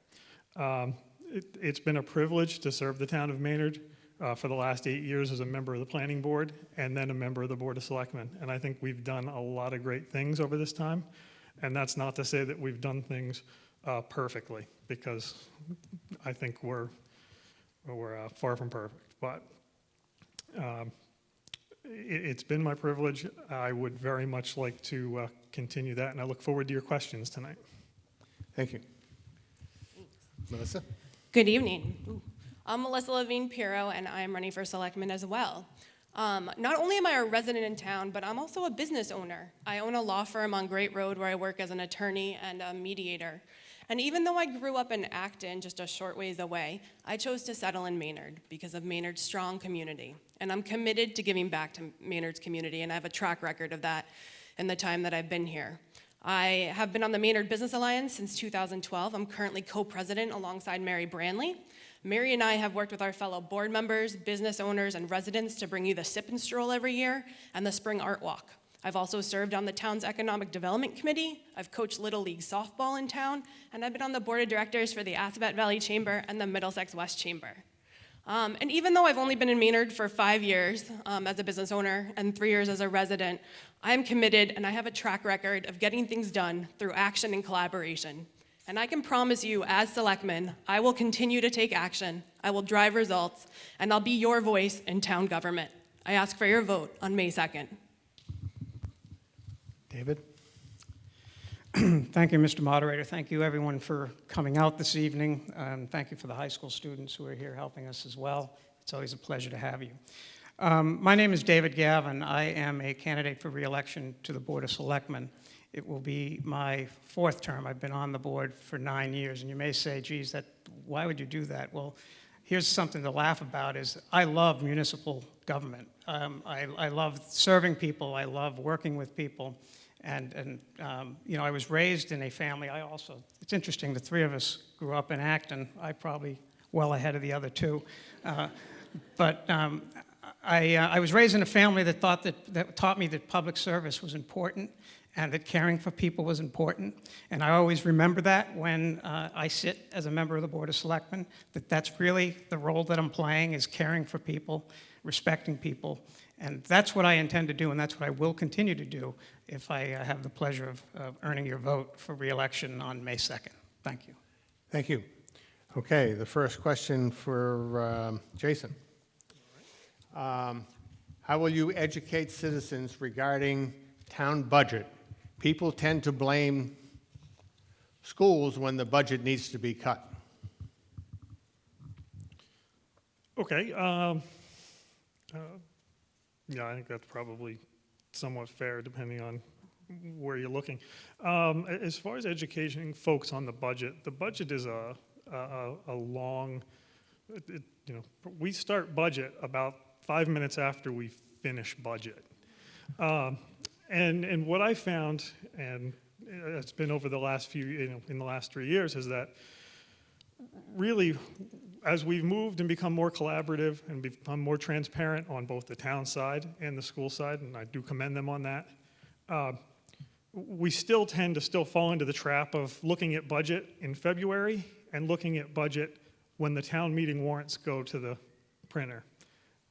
It's been a privilege to serve the town of Maynard for the last 8 years as a member of the planning board and then a member of the Board of Selectmen. And I think we've done a lot of great things over this time. And that's not to say that we've done things perfectly, because I think we're far from perfect. But it's been my privilege. I would very much like to continue that, and I look forward to your questions tonight. Thank you. Melissa? Good evening. I'm Melissa Levine-Pirro, and I'm running for selectman as well. Not only am I a resident in town, but I'm also a business owner. I own a law firm on Great Road where I work as an attorney and a mediator. And even though I grew up in Acton, just a short ways away, I chose to settle in Maynard because of Maynard's strong community. And I'm committed to giving back to Maynard's community, and I have a track record of that in the time that I've been here. I have been on the Maynard Business Alliance since 2012. I'm currently co-president alongside Mary Branley. Mary and I have worked with our fellow board members, business owners, and residents to bring you the Sip and Stroll every year and the Spring Art Walk. I've also served on the town's Economic Development Committee. I've coached Little League softball in town, and I've been on the board of directors for the Assabet Valley Chamber and the Middlesex West Chamber. And even though I've only been in Maynard for 5 years as a business owner and 3 years as a resident, I am committed and I have a track record of getting things done through action and collaboration. And I can promise you, as selectman, I will continue to take action, I will drive results, and I'll be your voice in town government. I ask for your vote on May 2nd. David? Thank you, Mr. Moderator. Thank you, everyone, for coming out this evening. Thank you for the high school students who are here helping us as well. It's always a pleasure to have you. My name is David Gavin. I am a candidate for re-election to the Board of Selectmen. It will be my 4th term. I've been on the board for 9 years, and you may say, geez, why would you do that? Well, here's something to laugh about is I love municipal government. I love serving people. I love working with people. And you know, I was raised in a family. It's interesting, the 3 of us grew up in Acton. I probably well ahead of the other 2. But I was raised in a family that taught me that public service was important and that caring for people was important. And I always remember that when I sit as a member of the Board of Selectmen, that's really the role that I'm playing, is caring for people, respecting people, And that's what I intend to do, and that's what I will continue to do if I have the pleasure of earning your vote for re-election on May 2nd. Thank you. Thank you. Okay, the first question for Jason. How will you educate citizens regarding town budget? People tend to blame schools when the budget needs to be cut. Okay. Yeah, I think that's probably somewhat fair depending on where you're looking. As far as educating folks on the budget is a long, we start budget about 5 minutes after we finish budget. And what I found, and it's been over the last few, in the last 3 years, is that really, as we've moved and become more collaborative and become more transparent on both the town side and the school side, and I do commend them on that, we still tend to still fall into the trap of looking at budget in February and looking at budget when the town meeting warrants go to the printer.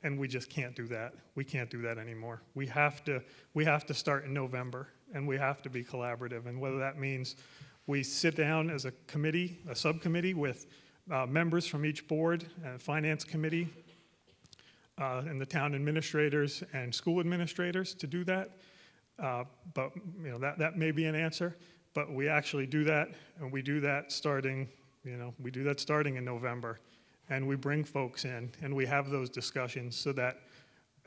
And we just can't do that. We can't do that anymore. We have to start in November, and we have to be collaborative. And whether that means we sit down as a committee, a subcommittee with members from each board, finance committee, and the town administrators and school administrators to do that. But that may be an answer. But we actually do that, and we do that starting in November. And we bring folks in, and we have those discussions so that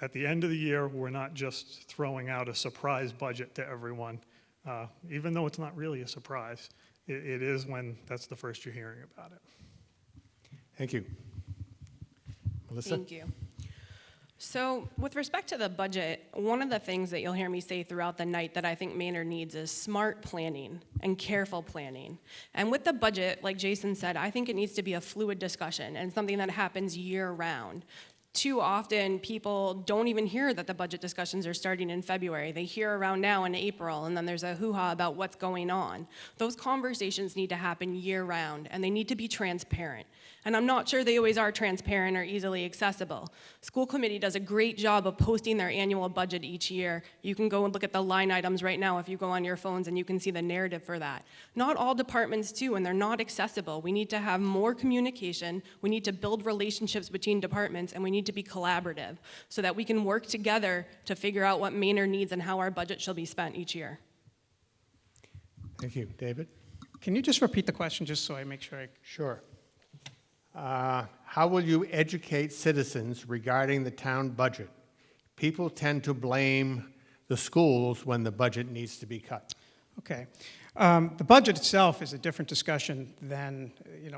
at the end of the year, we're not just throwing out a surprise budget to everyone, even though it's not really a surprise. It is when that's the first you're hearing about it. Thank you. Melissa? Thank you. So with respect to the budget, one of the things that you'll hear me say throughout the night that I think Maynard needs is smart planning and careful planning. And with the budget, like Jason said, I think it needs to be a fluid discussion and something that happens year-round. Too often, people don't even hear that the budget discussions are starting in February. They hear around now in April, and then there's a hoo-ha about what's going on. Those conversations need to happen year-round, and they need to be transparent. And I'm not sure they always are transparent or easily accessible. School committee does a great job of posting their annual budget each year. You can go and look at the line items right now if you go on your phones, and you can see the narrative for that. Not all departments do, and they're not accessible. We need to have more communication. We need to build relationships between departments, and we need to be collaborative so that we can work together to figure out what Maynard needs and how our budget shall be spent each year. Thank you. David? Can you just repeat the question just so I make sure I... Sure. How will you educate citizens regarding the town budget? People tend to blame the schools when the budget needs to be cut. Okay. The budget itself is a different discussion than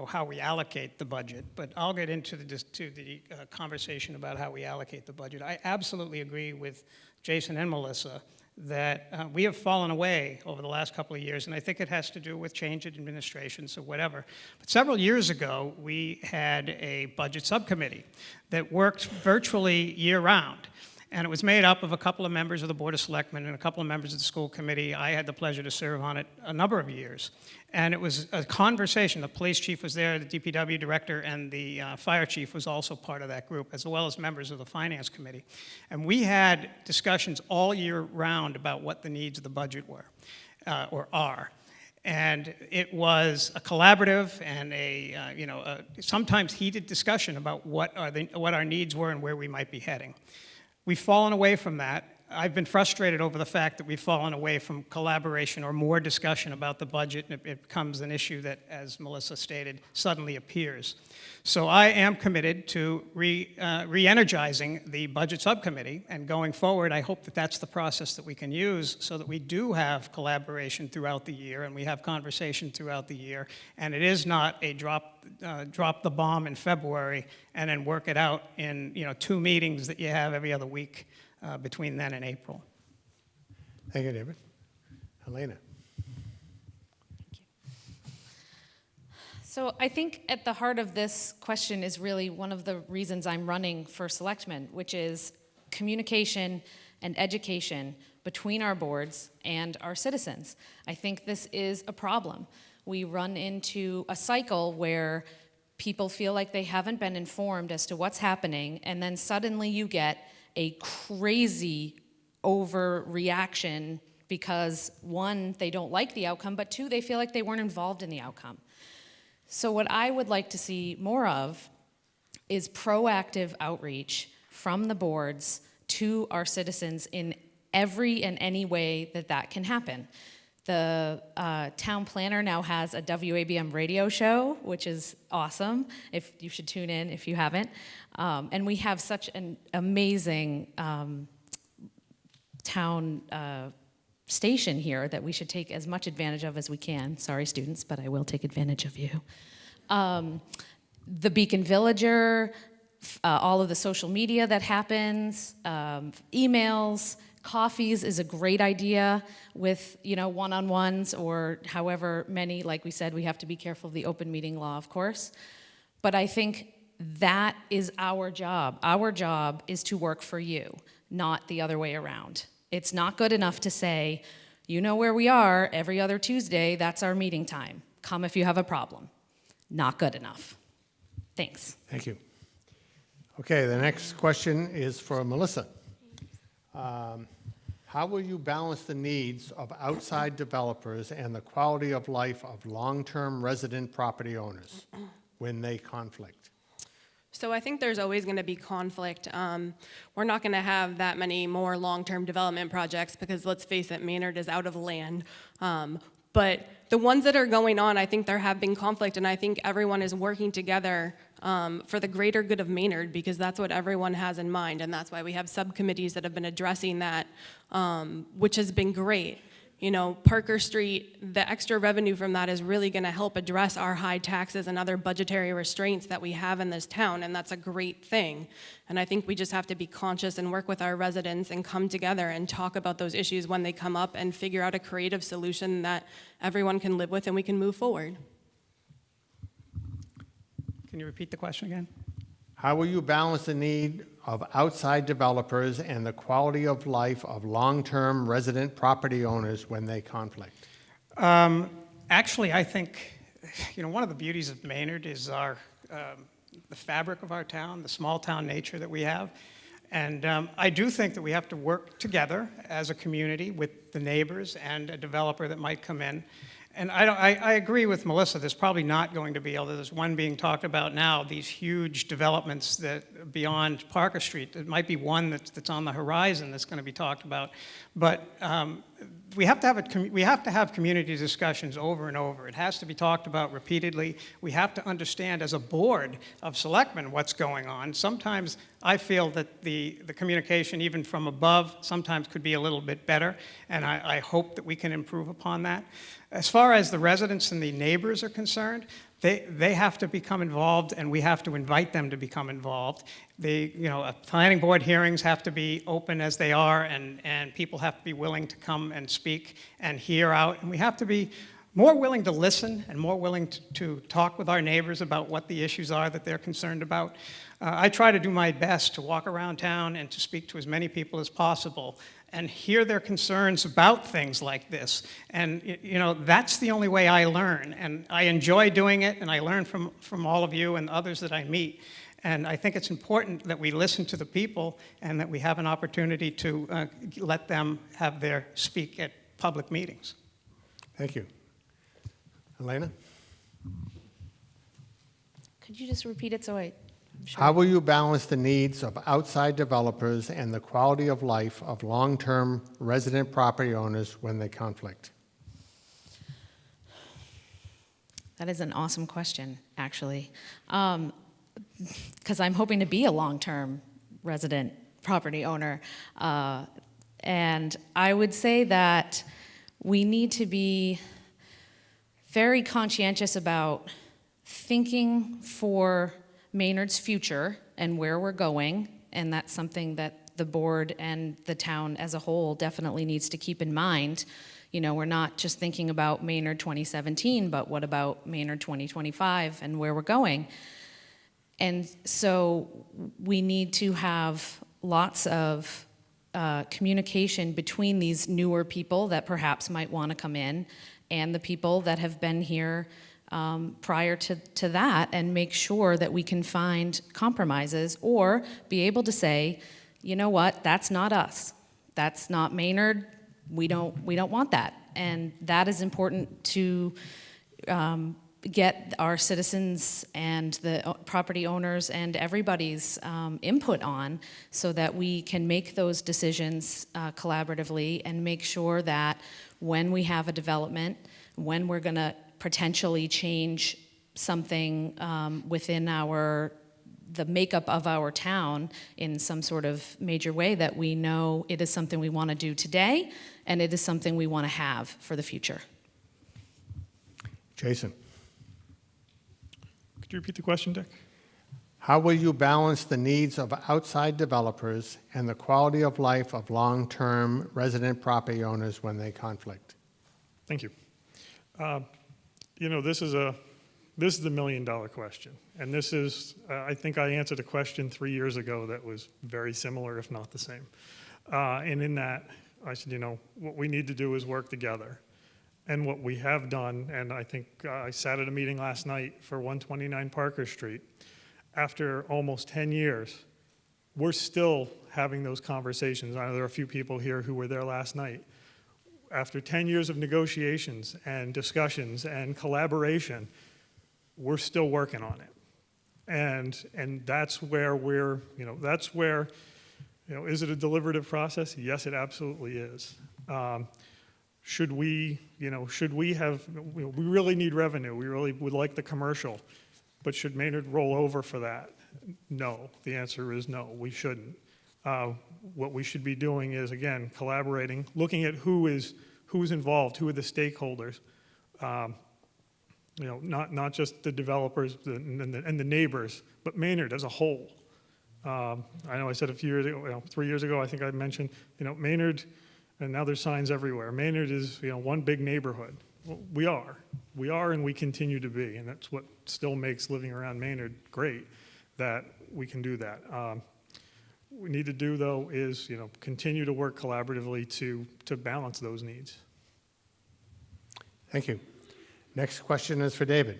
how we allocate the budget, but I'll get into the conversation about how we allocate the budget. I absolutely agree with Jason and Melissa that we have fallen away over the last couple of years, and I think it has to do with change in administrations or whatever. But several years ago, we had a budget subcommittee that worked virtually year-round. And it was made up of a couple of members of the Board of Selectmen and a couple of members of the school committee. I had the pleasure to serve on it a number of years. And it was a conversation. The police chief was there, the DPW director, and the fire chief was also part of that group, as well as members of the finance committee. And we had discussions all year round about what the needs of the budget were, or are. And it was a collaborative and a sometimes heated discussion about what our needs were and where we might be heading. We've fallen away from that. I've been frustrated over the fact that we've fallen away from collaboration or more discussion about the budget, and it becomes an issue that, as Melissa stated, suddenly appears. So I am committed to re-energizing the budget subcommittee, and going forward, I hope that that's the process that we can use so that we do have collaboration throughout the year, and we have conversation throughout the year, and it is not a drop the bomb in February and then work it out in 2 meetings that you have every other week between then and April. Thank you, David. Helena? So I think at the heart of this question is really one of the reasons I'm running for selectmen, which is communication and education between our boards and our citizens. I think this is a problem. We run into a cycle where people feel like they haven't been informed as to what's happening, and then suddenly you get a crazy overreaction because, one, they don't like the outcome, but two, they feel like they weren't involved in the outcome. So what I would like to see more of is proactive outreach from the boards to our citizens in every and any way that that can happen. The town planner now has a WABM radio show, which is awesome. If you should tune in if you haven't. And we have such an amazing town station here that we should take as much advantage of as we can. Sorry, students, but I will take advantage of you. The Beacon Villager, all of the social media that happens, emails, coffees is a great idea with, one-on-ones or however many. Like we said, we have to be careful of the open meeting law, of course. But I think that is our job. Our job is to work for you, not the other way around. It's not good enough to say, you know where we are every other Tuesday, that's our meeting time. Come if you have a problem. Not good enough. Thanks. Thank you. Okay, the next question is for Melissa. How will you balance the needs of outside developers and the quality of life of long-term resident property owners when they conflict? So I think there's always going to be conflict. We're not going to have that many more long-term development projects because, let's face it, Maynard is out of land. But the ones that are going on, I think there have been conflict, and I think everyone is working together for the greater good of Maynard, because that's what everyone has in mind, and that's why we have subcommittees that have been addressing that, which has been great. Parker Street, the extra revenue from that is really going to help address our high taxes and other budgetary restraints that we have in this town, and that's a great thing. And I think we just have to be conscious and work with our residents and come together and talk about those issues when they come up and figure out a creative solution that everyone can live with and we can move forward. Can you repeat the question again? How will you balance the need of outside developers and the quality of life of long-term resident property owners when they conflict? Actually, I think, one of the beauties of Maynard is the fabric of our town, the small town nature that we have. And I do think that we have to work together as a community with the neighbors and a developer that might come in. And I agree with Melissa, there's probably not going to be, although there's one being talked about now, these huge developments that beyond Parker Street. There might be one that's on the horizon that's going to be talked about. But we have to have community discussions over and over. It has to be talked about repeatedly. We have to understand as a board of selectmen what's going on. Sometimes I feel that the communication, even from above, sometimes could be a little bit better, and I hope that we can improve upon that. As far as the residents and the neighbors are concerned, they have to become involved, and we have to invite them to become involved. Planning board hearings have to be open as they are, and people have to be willing to come and speak and hear out. And we have to be more willing to listen and more willing to talk with our neighbors about what the issues are that they're concerned about. I try to do my best to walk around town and to speak to as many people as possible and hear their concerns about things like this. And that's the only way I learn. And I enjoy doing it, and I learn from all of you and others that I meet. And I think it's important that we listen to the people and that we have an opportunity to let them have their speak at public meetings. Thank you. Elena? Could you just repeat it so I'm sure? How will you balance the needs of outside developers and the quality of life of long-term resident property owners when they conflict? That is an awesome question, actually. Because I'm hoping to be a long-term resident property owner. And I would say that we need to be very conscientious about thinking for Maynard's future and where we're going, and that's something that the board and the town as a whole definitely needs to keep in mind. We're not just thinking about Maynard 2017, but what about Maynard 2025 and where we're going? And so we need to have lots of communication between these newer people that perhaps might want to come in and the people that have been here prior to that, and make sure that we can find compromises or be able to say, you know what, that's not us. That's not Maynard. We don't want that. And that is important to get our citizens and the property owners and everybody's input on, so that we can make those decisions collaboratively and make sure that when we have a development, when we're going to potentially change something within the makeup of our town in some sort of major way, that we know it is something we want to do today and it is something we want to have for the future. Jason, Could you repeat the question, Dick? how will you balance the needs of outside developers and the quality of life of long-term resident property owners when they conflict? Thank you. You know, this is the million-dollar question. And this is, I think I answered a question 3 years ago that was very similar, if not the same. And in that, I said, you know, what we need to do is work together. And what we have done, and I think I sat at a meeting last night for 129 Parker Street. After almost 10 years, we're still having those conversations. I know there are a few people here who were there last night. After 10 years of negotiations and discussions and collaboration, we're still working on it. And that's where we're, you know, that's where, you know, is it a deliberative process? Yes, it absolutely is. Should we have, you know, we really need revenue. We really would like the commercial. But should Maynard roll over for that? No. The answer is no, we shouldn't. What we should be doing is, again, collaborating, looking at who's involved, who are the stakeholders. You know, not just the developers and the neighbors, but Maynard as a whole. I know I said a few years ago, you know, 3 years ago, I think I mentioned, you know, Maynard, and now there's signs everywhere. Maynard is, you know, one big neighborhood. Well, we are, and we continue to be, and that's what still makes living around Maynard great, that we can do that. What we need to do, though, is, you know, continue to work collaboratively to balance those needs. Thank you. Next question is for David.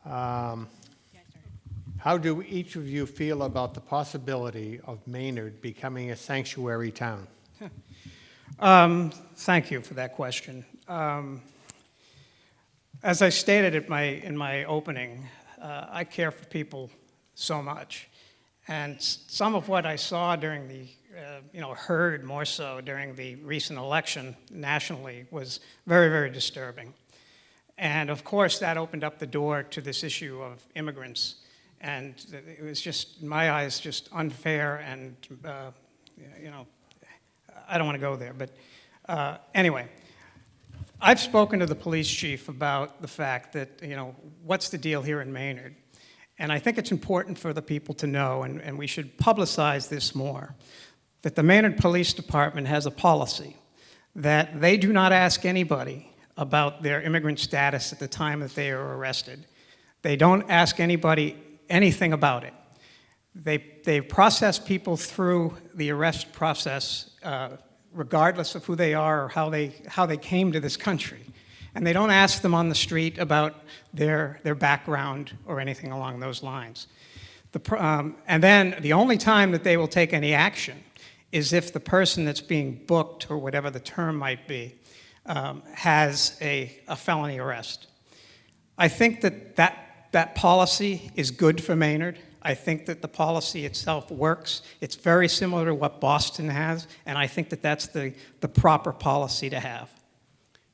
How do each of you feel about the possibility of Maynard becoming a sanctuary town? Thank you for that question. As I stated in my opening, I care for people so much. And some of what I saw during the, heard more so during the recent election nationally was very, very disturbing. And of course, that opened up the door to this issue of immigrants. And it was just, in my eyes, just unfair and, I don't want to go there. But anyway, I've spoken to the police chief about the fact that, what's the deal here in Maynard? And I think it's important for the people to know, and we should publicize this more, that the Maynard Police Department has a policy that they do not ask anybody about their immigrant status at the time that they are arrested. They don't ask anybody anything about it. They process people through the arrest process regardless of who they are or how they came to this country. And they don't ask them on the street about their background or anything along those lines. And then the only time that they will take any action is if the person that's being booked, or whatever the term might be, has a felony arrest. I think that policy is good for Maynard. I think that the policy itself works. It's very similar to what Boston has, and I think that that's the proper policy to have.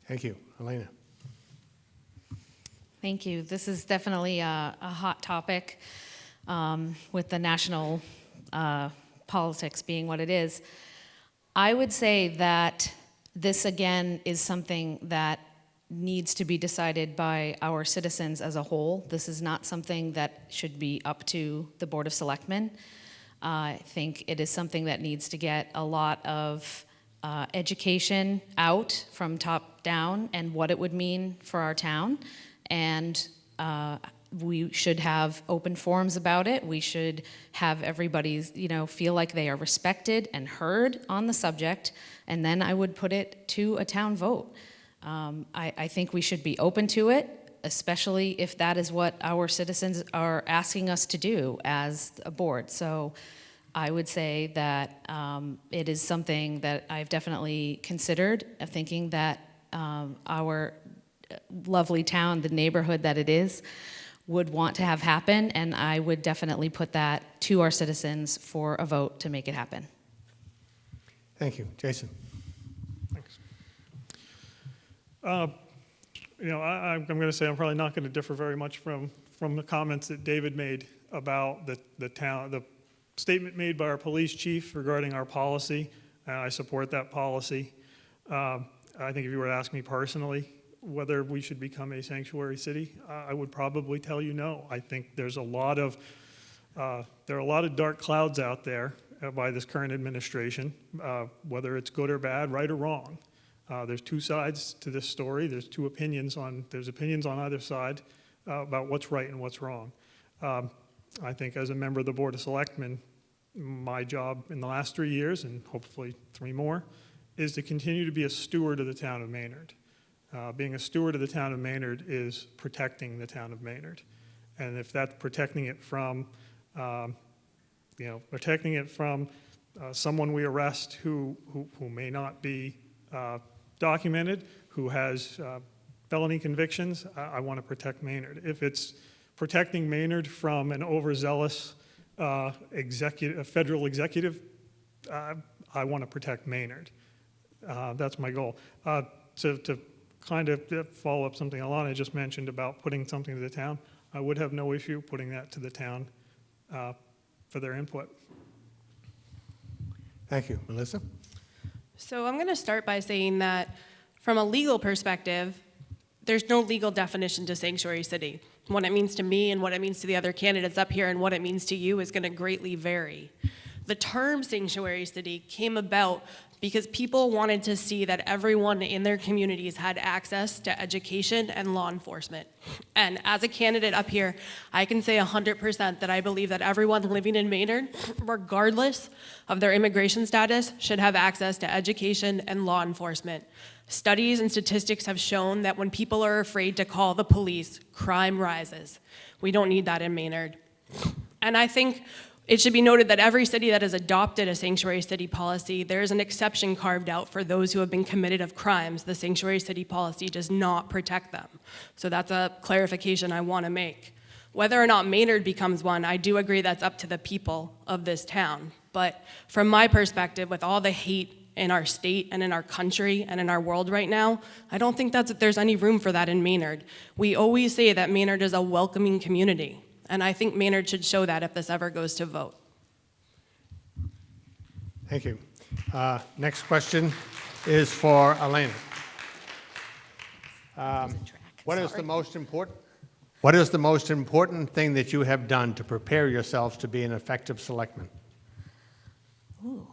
Thank you. Elena. Thank you. This is definitely a hot topic with the national politics being what it is. I would say that this, again, is something that needs to be decided by our citizens as a whole. This is not something that should be up to the Board of Selectmen. I think it is something that needs to get a lot of education out from top down and what it would mean for our town. And we should have open forums about it. We should have everybody, feel like they are respected and heard on the subject. And then I would put it to a town vote. I think we should be open to it, especially if that is what our citizens are asking us to do as a board. So I would say that it is something that I've definitely considered, thinking that our lovely town, the neighborhood that it is, would want to have happen, and I would definitely put that to our citizens for a vote to make it happen. Thank you. Jason? Thanks. I'm going to say I'm probably not going to differ very much from the comments that David made about the town, the statement made by our police chief regarding our policy. I support that policy. I think if you were to ask me personally whether we should become a sanctuary city, I would probably tell you no. I think there are a lot of dark clouds out there by this current administration, whether it's good or bad, right or wrong. There's two sides to this story. There's opinions on either side about what's right and what's wrong. I think as a member of the Board of Selectmen, my job in the last 3 years, and hopefully 3 more, is to continue to be a steward of the town of Maynard. Being a steward of the town of Maynard is protecting the town of Maynard. And if that's protecting it from, someone we arrest who may not be documented, who has felony convictions, I want to protect Maynard. If it's protecting Maynard from an overzealous federal executive, I want to protect Maynard. That's my goal. To kind of follow up something Alana just mentioned about putting something to the town, I would have no issue putting that to the town for their input. Thank you. Melissa? So I'm going to start by saying that from a legal perspective, there's no legal definition to sanctuary city. What it means to me and what it means to the other candidates up here and what it means to you is going to greatly vary. The term sanctuary city came about because people wanted to see that everyone in their communities had access to education and law enforcement. And as a candidate up here, I can say 100% that I believe that everyone living in Maynard, regardless of their immigration status, should have access to education and law enforcement. Studies and statistics have shown that when people are afraid to call the police, crime rises. We don't need that in Maynard. And I think it should be noted that every city that has adopted a sanctuary city policy, there is an exception carved out for those who have been committed of crimes. The sanctuary city policy does not protect them. So that's a clarification I want to make. Whether or not Maynard becomes one, I do agree that's up to the people of this town. But from my perspective, with all the hate in our state and in our country and in our world right now, I don't think that there's any room for that in Maynard. We always say that Maynard is a welcoming community. And I think Maynard should show that if this ever goes to vote. Thank you. Next question is for Elena. What is the most important thing that you have done to prepare yourselves to be an effective selectman? Ooh,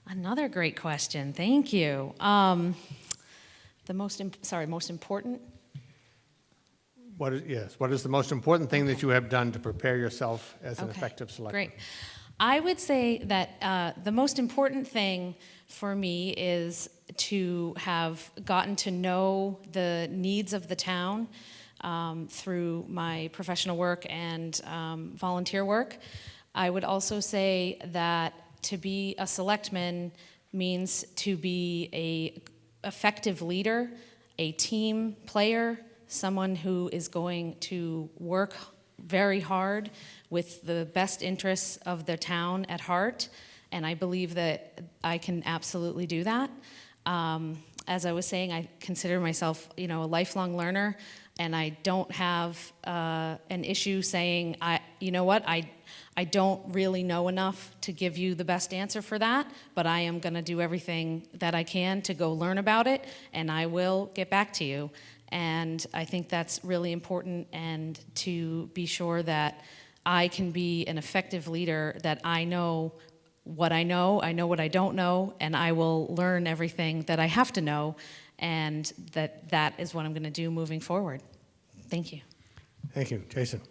another great question. Thank you. Most important? What is the most important thing that you have done to prepare yourself as an effective selectman? Great. I would say that the most important thing for me is to have gotten to know the needs of the town through my professional work and volunteer work. I would also say that to be a selectman means to be an effective leader, a team player, someone who is going to work very hard with the best interests of the town at heart, and I believe that I can absolutely do that. As I was saying, I consider myself, a lifelong learner, and I don't have an issue saying, I don't really know enough to give you the best answer for that, but I am going to do everything that I can to go learn about it, and I will get back to you. And I think that's really important, and to be sure that I can be an effective leader, that I know what I know what I don't know, and I will learn everything that I have to know, and that is what I'm going to do moving forward. Thank you. Thank you. Jason?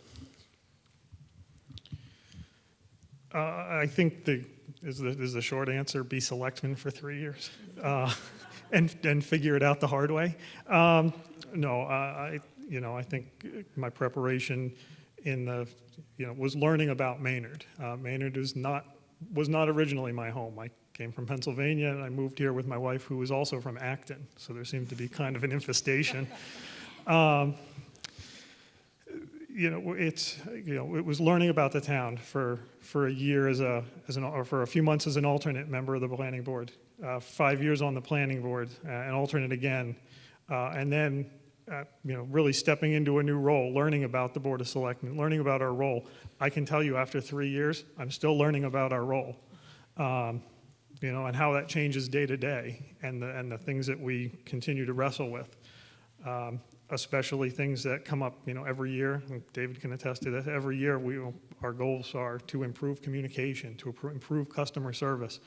I think is the short answer, be selectman for 3 years and figure it out the hard way. No, I think my preparation was learning about Maynard. Maynard is not was not originally my home. I came from Pennsylvania, and I moved here with my wife, who was also from Acton, so there seemed to be kind of an infestation. It was learning about the town for a year or for a few months as an alternate member of the planning board, 5 years on the planning board, an alternate again, and then really stepping into a new role, learning about the Board of Selectmen, learning about our role. I can tell you, after 3 years, I'm still learning about our role, and how that changes day to day, and the things that we continue to wrestle with. Especially things that come up, every year. David can attest to this. Every year, our goals are to improve communication, to improve customer service.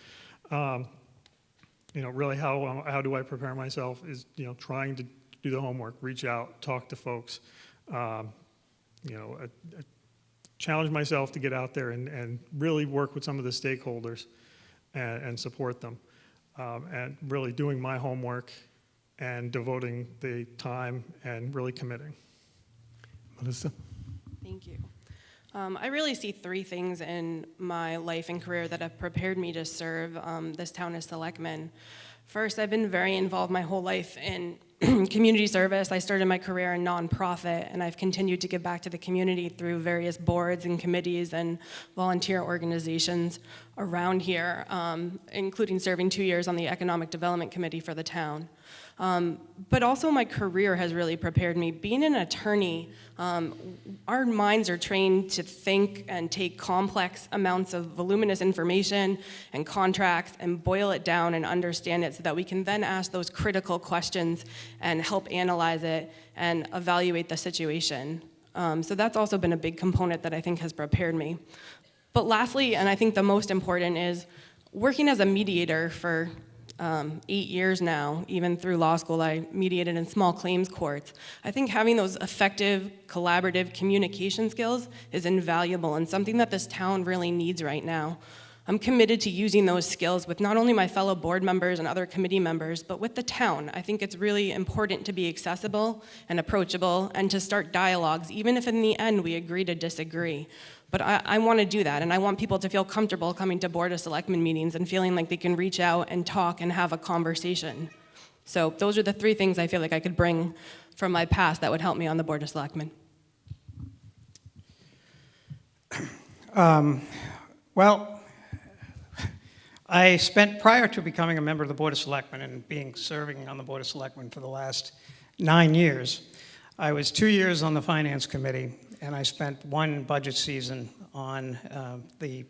Really, how do I prepare myself? Is trying to do the homework, reach out, talk to folks. Challenge myself to get out there and really work with some of the stakeholders and support them, and really doing my homework and devoting the time and really committing. Melissa? Thank you. I really see three things in my life and career that have prepared me to serve this town as selectman. First, I've been very involved my whole life in community service. I started my career in nonprofit, and I've continued to give back to the community through various boards and committees and volunteer organizations around here, including serving 2 years on the Economic Development Committee for the town. But also my career has really prepared me. Being an attorney, our minds are trained to think and take complex amounts of voluminous information and contracts and boil it down and understand it so that we can then ask those critical questions and help analyze it and evaluate the situation. So that's also been a big component that I think has prepared me. But lastly, and I think the most important, is working as a mediator for 8 years now. Even through law school, I mediated in small claims courts. I think having those effective, collaborative communication skills is invaluable and something that this town really needs right now. I'm committed to using those skills with not only my fellow board members and other committee members, but with the town. I think it's really important to be accessible and approachable and to start dialogues, even if in the end we agree to disagree. But I want to do that, and I want people to feel comfortable coming to Board of Selectmen meetings and feeling like they can reach out and talk and have a conversation. So those are the three things I feel like I could bring from my past that would help me on the Board of Selectmen. Well, I spent, prior to becoming a member of the Board of Selectmen and serving on the Board of Selectmen for the last 9 years, I was 2 years on the Finance Committee, and I spent one budget season on the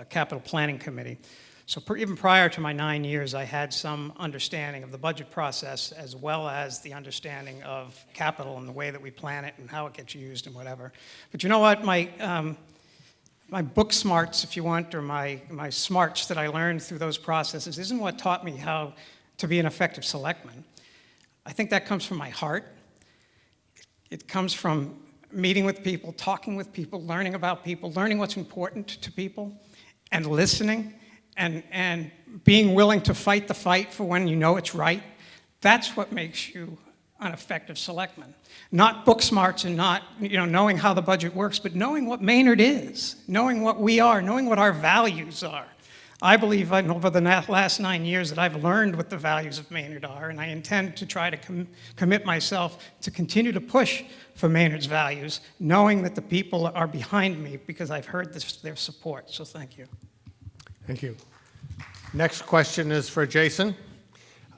Capital Planning Committee. So even prior to my 9 years, I had some understanding of the budget process as well as the understanding of capital and the way that we plan it and how it gets used and whatever. But you know what? My book smarts, if you want, or my smarts that I learned through those processes isn't what taught me how to be an effective selectman. I think that comes from my heart. It comes from meeting with people, talking with people, learning about people, learning what's important to people, and listening, and being willing to fight the fight for when you know it's right. That's what makes you an effective selectman. Not book smarts and not knowing how the budget works, but knowing what Maynard is, knowing what we are, knowing what our values are. I believe over the last 9 years that I've learned what the values of Maynard are, and I intend to try to commit myself to continue to push for Maynard's values, knowing that the people are behind me because I've heard their support. So thank you. Thank you. Next question is for Jason.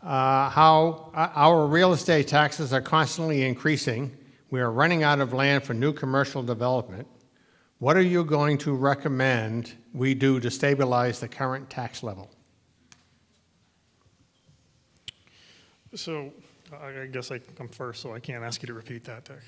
How our real estate taxes are constantly increasing. We are running out of land for new commercial development. What are you going to recommend we do to stabilize the current tax level? So I guess I'm first, so I can't ask you to repeat that, Dick.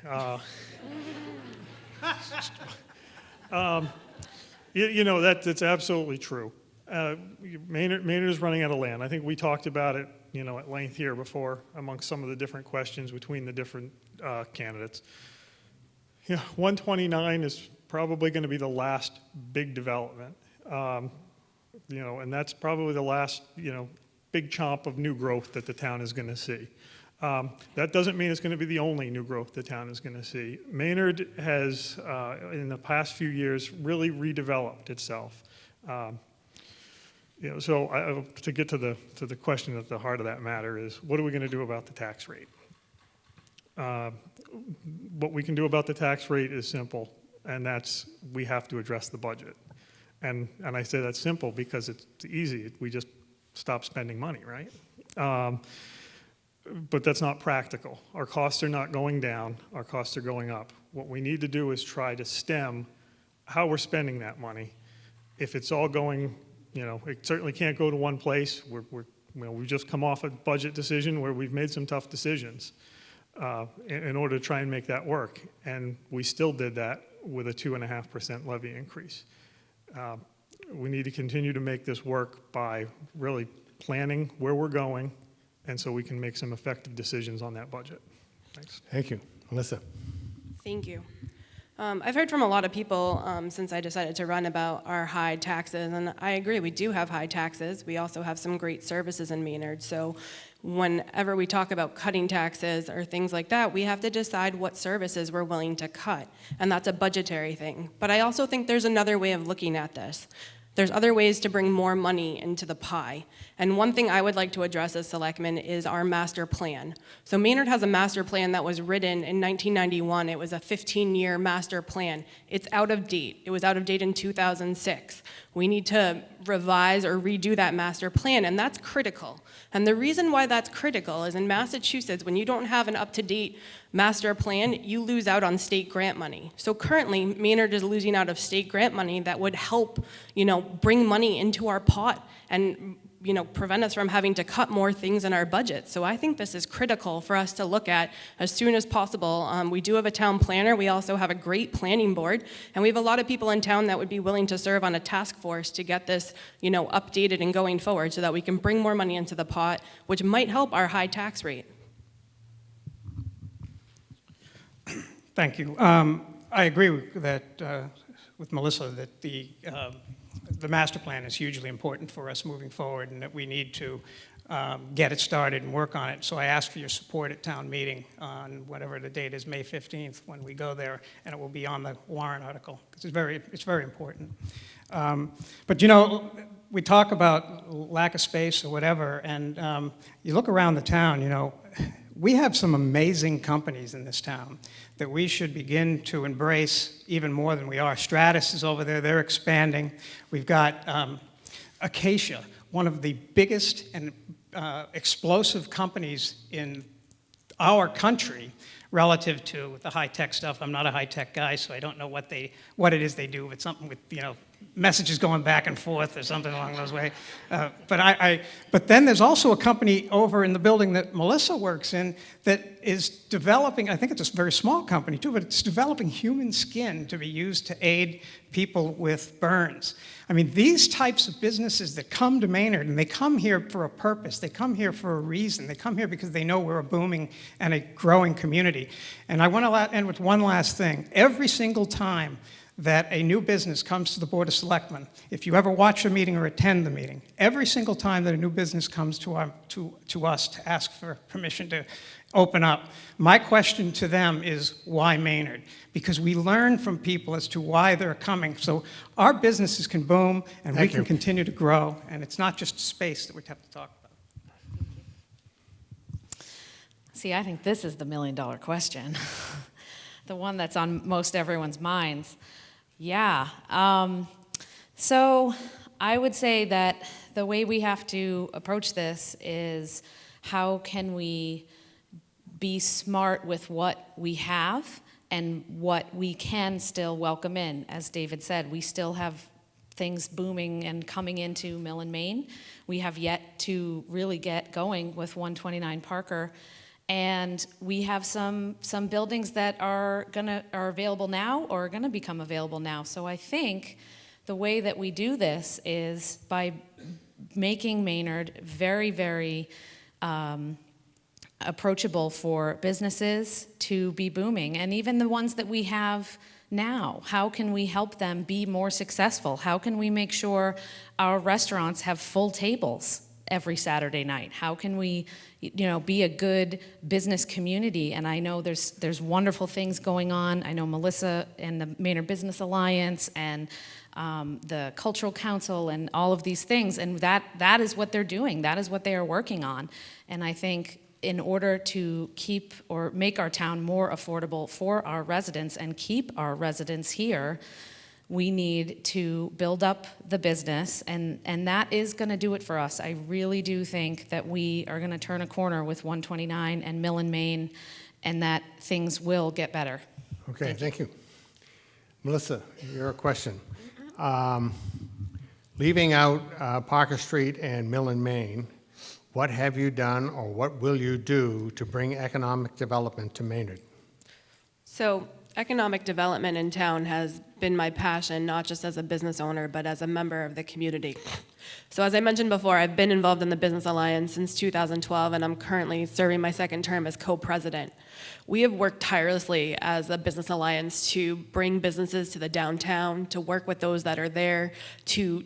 That's absolutely true. Maynard is running out of land. I think we talked about it, at length here before, amongst some of the different questions between the different candidates. 129 is probably going to be the last big development, and that's probably the last, big chomp of new growth that the town is going to see. That doesn't mean it's going to be the only new growth the town is going to see. Maynard has, in the past few years, really redeveloped itself. So to get to the question at the heart of that matter is, what are we going to do about the tax rate? What we can do about the tax rate is simple, and that's we have to address the budget. And I say that's simple because it's easy. We just stop spending money, right? But that's not practical. Our costs are not going down. Our costs are going up. What we need to do is try to stem how we're spending that money. If it's all going, it certainly can't go to one place. We've just come off a budget decision where we've made some tough decisions in order to try and make that work. And we still did that with a 2.5% levy increase. We need to continue to make this work by really planning where we're going, and so we can make some effective decisions on that budget. Thanks. Thank you. Melissa? Thank you. I've heard from a lot of people since I decided to run about our high taxes, and I agree, we do have high taxes. We also have some great services in Maynard, so whenever we talk about cutting taxes or things like that, we have to decide what services we're willing to cut, and that's a budgetary thing. But I also think there's another way of looking at this. There's other ways to bring more money into the pie. And one thing I would like to address as selectmen is our master plan. So Maynard has a master plan that was written in 1991. It was a 15-year master plan. It's out of date. It was out of date in 2006. We need to revise or redo that master plan, and that's critical. And the reason why that's critical is in Massachusetts, when you don't have an up-to-date master plan, you lose out on state grant money. So currently, Maynard is losing out of state grant money that would help, bring money into our pot and, prevent us from having to cut more things in our budget. So I think this is critical for us to look at as soon as possible. We do have a town planner. We also have a great planning board, and we have a lot of people in town that would be willing to serve on a task force to get this, updated and going forward so that we can bring more money into the pot, which might help our high tax rate. Thank you. I agree with Melissa that the master plan is hugely important for us moving forward, and that we need to get it started and work on it. So I ask for your support at town meeting on whatever the date is, May 15th, when we go there, and it will be on the warrant article, because it's very important. But we talk about lack of space or whatever, and you look around the town, we have some amazing companies in this town that we should begin to embrace even more than we are. Stratus is over there, they're expanding. We've got Acacia, one of the biggest and explosive companies in our country relative to the high-tech stuff. I'm not a high-tech guy, so I don't know what it is they do, but something with, messages going back and forth or something along those ways. But then there's also a company over in the building that Melissa works in that is developing, I think it's a very small company too, but it's developing human skin to be used to aid people with burns. I mean, these types of businesses that come to Maynard, and they come here for a purpose, they come here for a reason, they come here because they know we're a booming and a growing community. And I want to end with one last thing. Every single time that a new business comes to the Board of Selectmen, if you ever watch a meeting or attend the meeting, every single time that a new business comes to us to ask for permission to open up, my question to them is, why Maynard? Because we learn from people as to why they're coming. So our businesses can boom, and we can continue to grow, and it's not just space that we have to talk about. See, I think this is the million-dollar question, the one that's on most everyone's minds. Yeah. So I would say that the way we have to approach this is, how can we be smart with what we have and what we can still welcome in? As David said, we still have things booming and coming into Mill and Main. We have yet to really get going with 129 Parker. And we have some buildings that are available now or are gonna become available now. So I think the way that we do this is by making Maynard very, very approachable for businesses to be booming. And even the ones that we have now, how can we help them be more successful? How can we make sure our restaurants have full tables? every Saturday night? How can we, be a good business community? And I know there's wonderful things going on. I know Melissa and the Maynard Business Alliance and the Cultural Council and all of these things, and that is what they're doing. That is what they are working on. And I think in order to keep or make our town more affordable for our residents and keep our residents here, we need to build up the business, and that is going to do it for us. I really do think that we are going to turn a corner with 129 and Mill and Main, and that things will get better. Okay, thank you. Melissa, your question. Leaving out Parker Street and Mill and Main, what have you done or what will you do to bring economic development to Maynard? So economic development in town has been my passion, not just as a business owner, but as a member of the community. So as I mentioned before, I've been involved in the Business Alliance since 2012, and I'm currently serving my second term as co-president. We have worked tirelessly as a Business Alliance to bring businesses to the downtown, to work with those that are there, to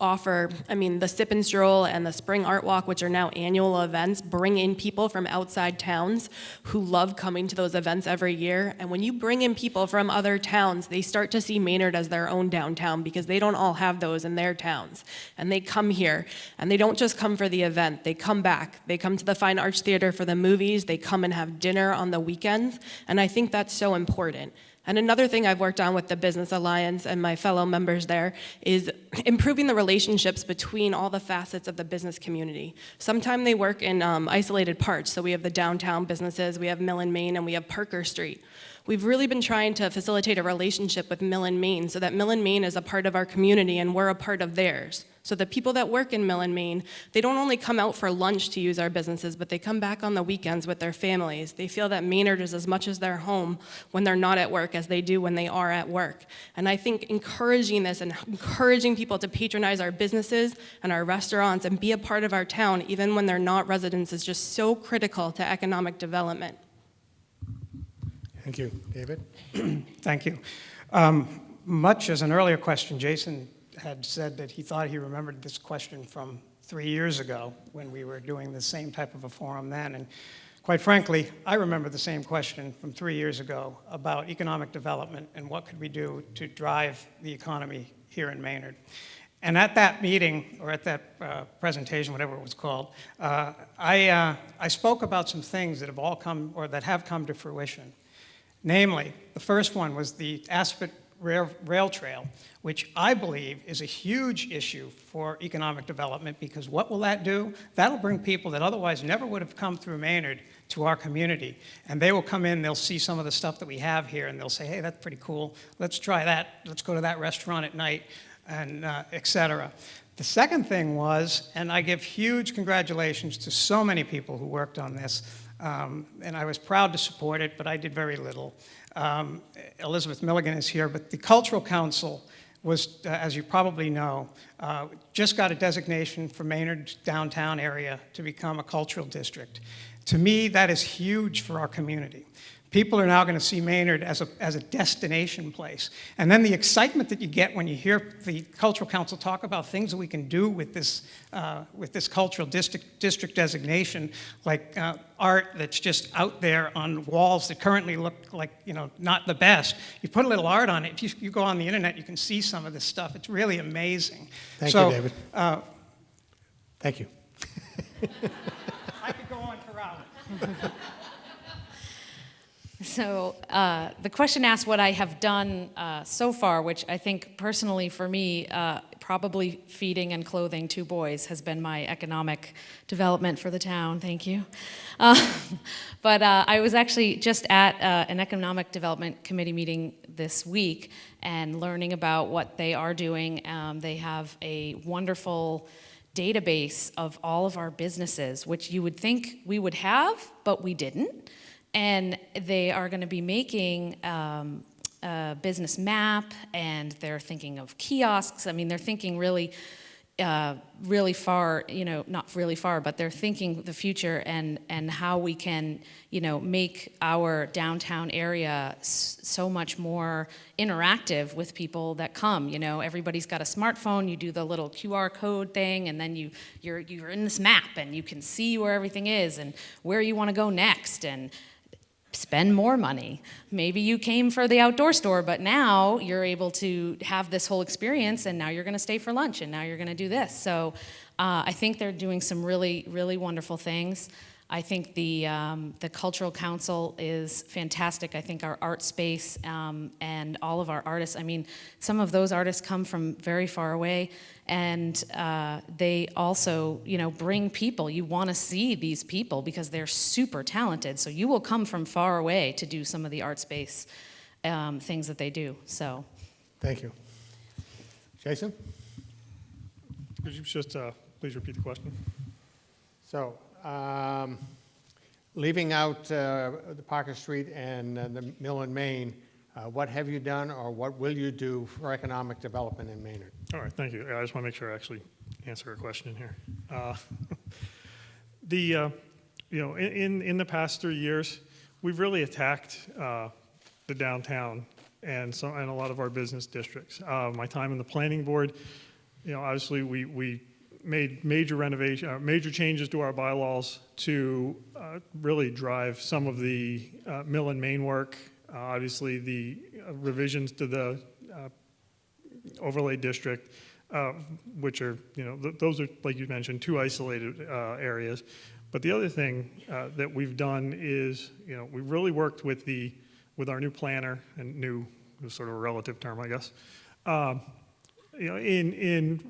offer, the Sip and Stroll and the Spring Art Walk, which are now annual events, bring in people from outside towns who love coming to those events every year. And when you bring in people from other towns, they start to see Maynard as their own downtown because they don't all have those in their towns. And they come here, and they don't just come for the event, they come back. They come to the Fine Arts Theater for the movies, they come and have dinner on the weekends, and I think that's so important. And another thing I've worked on with the Business Alliance and my fellow members there is improving the relationships between all the facets of the business community. Sometimes they work in isolated parts. So we have the downtown businesses, we have Mill and Main, and we have Parker Street. We've really been trying to facilitate a relationship with Mill and Main so that Mill and Main is a part of our community and we're a part of theirs. So the people that work in Mill and Main, they don't only come out for lunch to use our businesses, but they come back on the weekends with their families. They feel that Maynard is as much as their home when they're not at work as they do when they are at work. And I think encouraging this and encouraging people to patronize our businesses and our restaurants and be a part of our town, even when they're not residents, is just so critical to economic development. Thank you. David? Thank you. Much as an earlier question, Jason had said that he thought he remembered this question from 3 years ago when we were doing the same type of a forum then. And quite frankly, I remember the same question from 3 years ago about economic development and what could we do to drive the economy here in Maynard. And at that meeting, or at that presentation, whatever it was called, I spoke about some things that have all come, or that have come to fruition. Namely, the first one was the Aspet Rail Trail, which I believe is a huge issue for economic development, because what will that do? That'll bring people that otherwise never would have come through Maynard to our community. And they will come in, they'll see some of the stuff that we have here, and they'll say, hey, that's pretty cool. Let's try that. Let's go to that restaurant at night, and et cetera. The second thing was, and I give huge congratulations to so many people who worked on this, and I was proud to support it, but I did very little. Elizabeth Milligan is here, but the Cultural Council was, as you probably know, just got a designation for Maynard's downtown area to become a cultural district. To me, that is huge for our community. People are now going to see Maynard as a destination place. And then the excitement that you get when you hear the Cultural Council talk about things that we can do with this cultural district designation, like art that's just out there on walls that currently look like, not the best. You put a little art on it. If you go on the internet, you can see some of this stuff. It's really amazing. Thank you, David. Thank you. I could go on for hours. So the question asked what I have done so far, which I think personally for me, probably feeding and clothing 2 boys has been my economic development for the town. Thank you. But I was actually just at an economic development committee meeting this week and learning about what they are doing. They have a wonderful database of all of our businesses, which you would think we would have, but we didn't. And they are going to be making a business map, and they're thinking of kiosks. I mean, they're thinking really really far, not really far, but they're thinking the future and how we can, make our downtown area so much more interactive with people that come. Everybody's got a smartphone. You do the little QR code thing, and then you're in this map, and you can see where everything is and where you want to go next, and spend more money. Maybe you came for the outdoor store, but now you're able to have this whole experience, and now you're going to stay for lunch, and now you're going to do this. So I think they're doing some really, really wonderful things. I think the Cultural Council is fantastic. I think our art space and all of our artists, some of those artists come from very far away, and they also, bring people. You want to see these people because they're super talented. So you will come from far away to do some of the art space things that they do. So, Thank you. Jason? Could you just please repeat the question? So, leaving out the Parker Street and the Mill and Main, what have you done or what will you do for economic development in Maynard? All right, thank you. I just want to make sure I actually answer a question here. In the past 3 years, we've really attacked the downtown and a lot of our business districts. My time in the planning board, obviously we made major changes to our bylaws to really drive some of the mill and main work. Obviously, the revisions to the overlay district, which are, those are, like you mentioned, two isolated areas. But the other thing that we've done is, we've really worked with our new planner, and new is sort of a relative term, I guess, in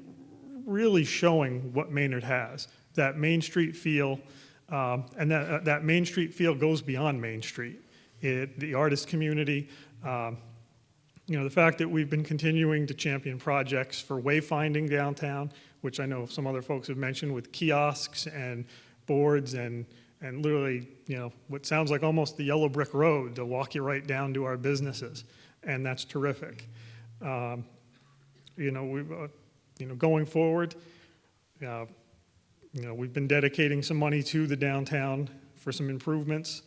really showing what Maynard has, that Main Street feel, and that Main Street feel goes beyond Main Street. The artist community, the fact that we've been continuing to champion projects for wayfinding downtown, which I know some other folks have mentioned, with kiosks and boards and literally, what sounds like almost the yellow brick road to walk you right down to our businesses, and that's terrific. Going forward, we've been dedicating some money to the downtown for some improvements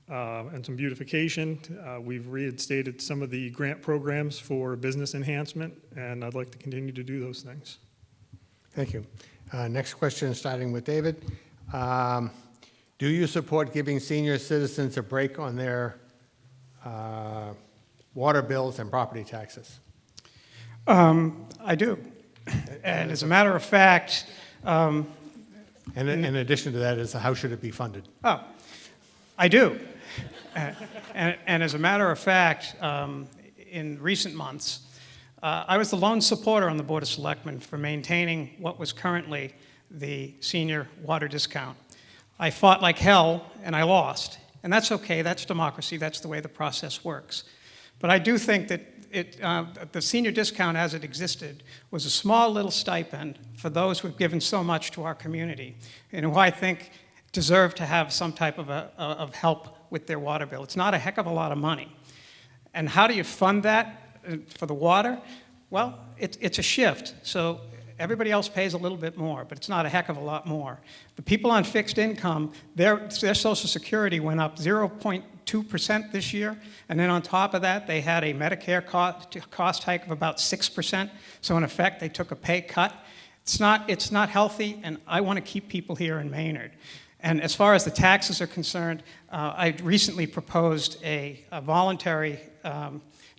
and some beautification. We've reinstated some of the grant programs for business enhancement, and I'd like to continue to do those things. Thank you. Next question, starting with David. Do you support giving senior citizens a break on their water bills and property taxes? I do. And as a matter of fact... and in addition to that is how should it be funded? Oh, I do. And as a matter of fact, in recent months, I was the lone supporter on the Board of Selectmen for maintaining what was currently the senior water discount. I fought like hell, and I lost. And that's okay, that's democracy, that's the way the process works. But I do think that the senior discount as it existed was a small little stipend for those who have given so much to our community and who I think deserve to have some type of help with their water bill. It's not a heck of a lot of money. And how do you fund that for the water? Well, it's a shift. So everybody else pays a little bit more, but it's not a heck of a lot more. The people on fixed income, their Social Security went up 0.2% this year, and then on top of that, they had a Medicare cost hike of about 6%. So in effect, they took a pay cut. It's not healthy, and I want to keep people here in Maynard. And as far as the taxes are concerned, I recently proposed a voluntary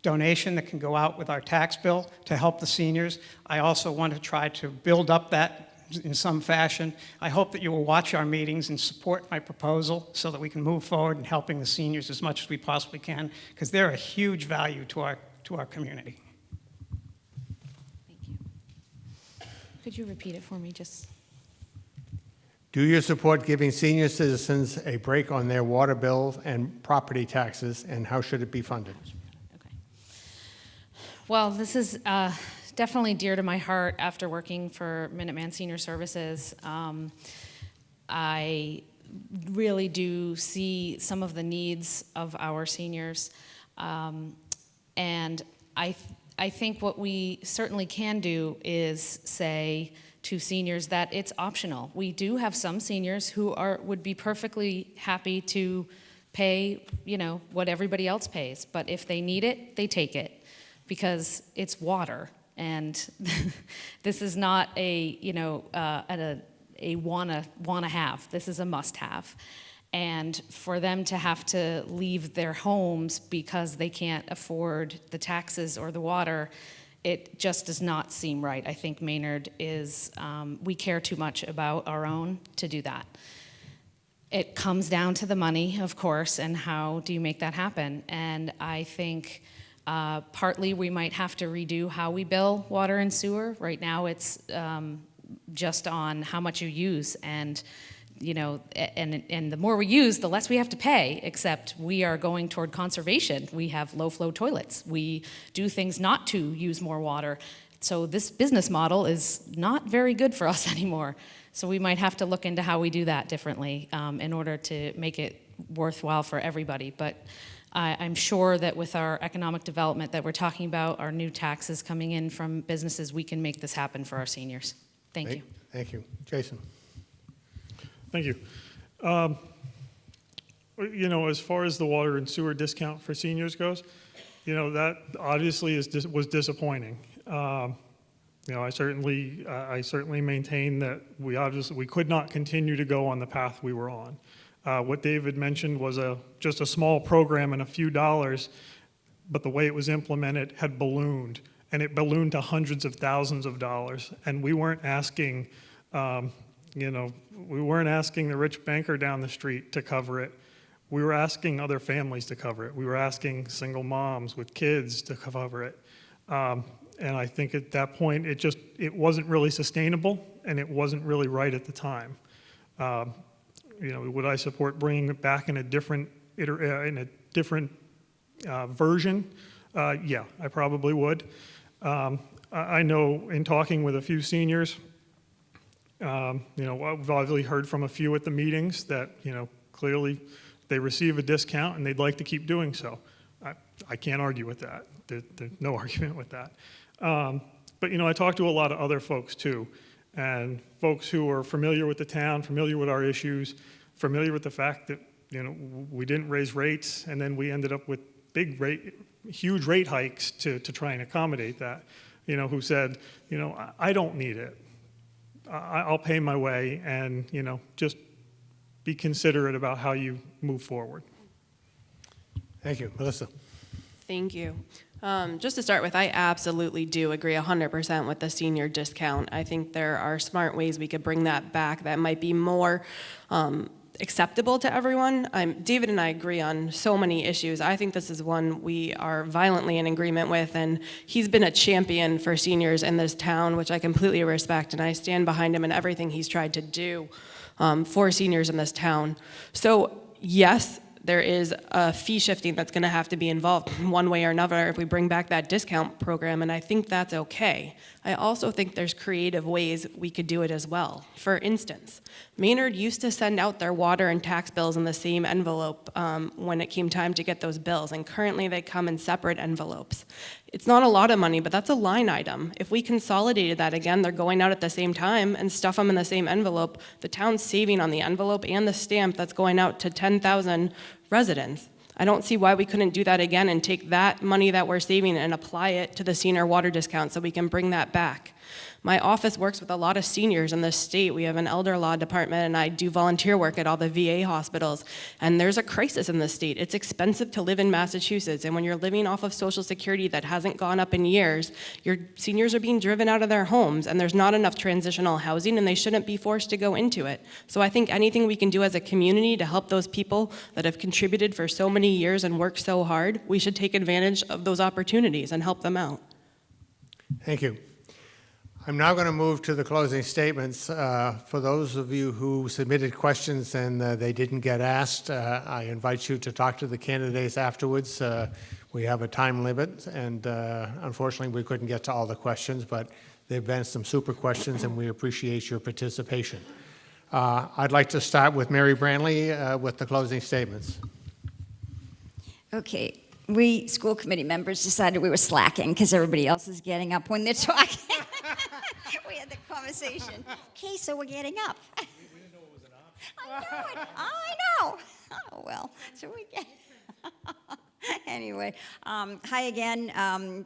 donation that can go out with our tax bill to help the seniors. I also want to try to build up that in some fashion. I hope that you will watch our meetings and support my proposal so that we can move forward in helping the seniors as much as we possibly can, because they're a huge value to our community. Thank you. Could you repeat it for me, just? Do you support giving senior citizens a break on their water bills and property taxes, and how should it be funded? Okay. Well, this is definitely dear to my heart after working for Minuteman Senior Services. I really do see some of the needs of our seniors, and I think what we certainly can do is say to seniors that it's optional. We do have some seniors who would be perfectly happy to pay, what everybody else pays. But if they need it, they take it because it's water. And this is not a wanna have. This is a must have. And for them to have to leave their homes because they can't afford the taxes or the water, it just does not seem right. I think Maynard we care too much about our own to do that. It comes down to the money, of course, and how do you make that happen? And I think partly we might have to redo how we bill water and sewer. Right now it's just on how much you use, and the more we use, the less we have to pay, except we are going toward conservation. We have low-flow toilets. We do things not to use more water. So this business model is not very good for us anymore. So we might have to look into how we do that differently in order to make it worthwhile for everybody. But I'm sure that with our economic development that we're talking about, our new taxes coming in from businesses, we can make this happen for our seniors. Thank you. Thank you. Jason. Thank you. As far as the water and sewer discount for seniors goes, that obviously was disappointing. I certainly maintain that we could not continue to go on the path we were on. What David mentioned was just a small program and a few dollars, but the way it was implemented had ballooned, and it ballooned to hundreds of thousands of dollars. And we weren't asking, we weren't asking the rich banker down the street to cover it. We were asking other families to cover it. We were asking single moms with kids to cover it. And I think at that point, it wasn't really sustainable, and it wasn't really right at the time. Would I support bringing it back in a different version? Yeah, I probably would. I know in talking with a few seniors, I've obviously heard from a few at the meetings that, clearly they receive a discount and they'd like to keep doing so. I can't argue with that. There's no argument with that. But I talked to a lot of other folks too, and folks who are familiar with the town, familiar with our issues, familiar with the fact that, we didn't raise rates, and then we ended up with huge rate hikes to try and accommodate that, who said, I don't need it. I'll pay my way, and, just be considerate about how you move forward. Thank you. Melissa. Thank you. Just to start with, I absolutely do agree 100% with the senior discount. I think there are smart ways we could bring that back that might be more acceptable to everyone. David and I agree on so many issues. I think this is one we are violently in agreement with, and he's been a champion for seniors in this town, which I completely respect, and I stand behind him in everything he's tried to do for seniors in this town. So yes, there is a fee shifting that's going to have to be involved one way or another if we bring back that discount program, and I think that's okay. I also think there's creative ways we could do it as well. For instance, Maynard used to send out their water and tax bills in the same envelope when it came time to get those bills, and currently they come in separate envelopes. It's not a lot of money, but that's a line item. If we consolidated that, again, they're going out at the same time and stuff them in the same envelope, the town's saving on the envelope and the stamp that's going out to 10,000 residents. I don't see why we couldn't do that again and take that money that we're saving and apply it to the senior water discount so we can bring that back. My office works with a lot of seniors in this state. We have an elder law department, and I do volunteer work at all the VA hospitals. And there's a crisis in the state. It's expensive to live in Massachusetts, and when you're living off of Social Security that hasn't gone up in years, your seniors are being driven out of their homes, and there's not enough transitional housing, and they shouldn't be forced to go into it. So I think anything we can do as a community to help those people that have contributed for so many years and worked so hard, we should take advantage of those opportunities and help them out. Thank you. I'm now going to move to the closing statements. For those of you who submitted questions and they didn't get asked, I invite you to talk to the candidates afterwards. We have a time limit, and unfortunately we couldn't get to all the questions, but there have been some super questions, and we appreciate your participation. I'd like to start with Mary Branley with the closing statements. Okay. We school committee members decided we were slacking because everybody else is getting up when they're talking. We had the conversation conversation. Okay, so we're getting up. We didn't know it was an option. I know. Oh, well, so we get. Anyway, hi again.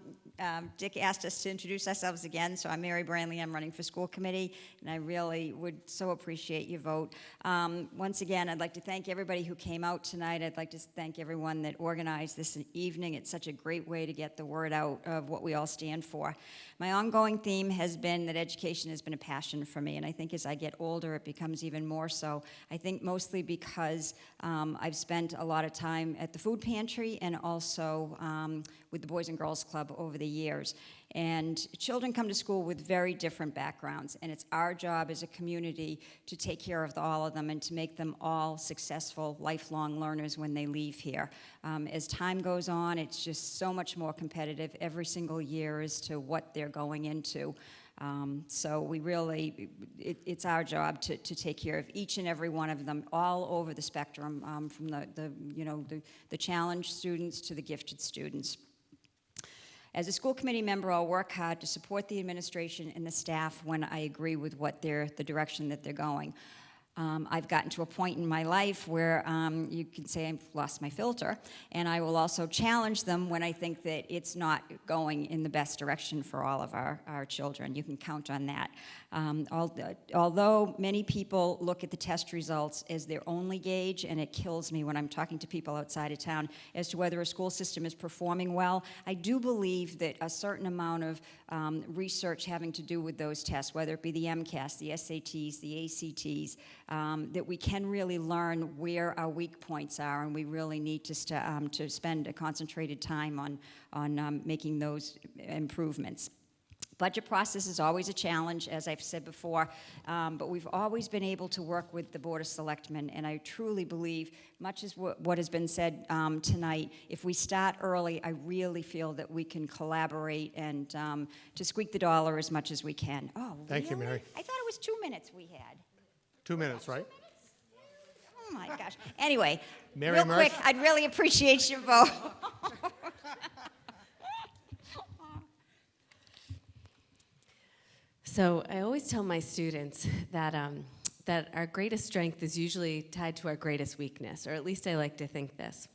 Dick asked us to introduce ourselves again, so I'm Mary Branley. I'm running for school committee, and I really would so appreciate your vote. Once again, I'd like to thank everybody who came out tonight. I'd like to thank everyone that organized this evening. It's such a great way to get the word out of what we all stand for. My ongoing theme has been that education has been a passion for me, and I think as I get older, it becomes even more so. I think mostly because I've spent a lot of time at the food pantry and also with the Boys and Girls Club over the years. And children come to school with very different backgrounds, and it's our job as a community to take care of all of them and to make them all successful, lifelong learners when they leave here. As time goes on, it's just so much more competitive every single year as to what they're going into. So we really, it's our job to take care of each and every one of them all over the spectrum, from the challenged students to the gifted students. As a school committee member, I'll work hard to support the administration and the staff when I agree with the direction that they're going. I've gotten to a point in my life where you can say I've lost my filter, and I will also challenge them when I think that it's not going in the best direction for all of our children. You can count on that. Although many people look at the test results as their only gauge, and it kills me when I'm talking to people outside of town as to whether a school system is performing well, I do believe that a certain amount of research having to do with those tests, whether it be the MCAS, the SATs, the ACTs, that we can really learn where our weak points are, and we really need to spend a concentrated time on making those improvements. Budget process is always a challenge, as I've said before, but we've always been able to work with the Board of Selectmen, and I truly believe, much as what has been said tonight, if we start early, I really feel that we can collaborate and to squeak the dollar as much as we can. Oh, Thank you, really? Mary. I thought it was 2 minutes we had. 2 minutes, right? Oh my gosh. Anyway, Mary real Murphy? quick, I'd really appreciate your vote. So I always tell my students that that our greatest strength is usually tied to our greatest weakness, or at least I like to think this.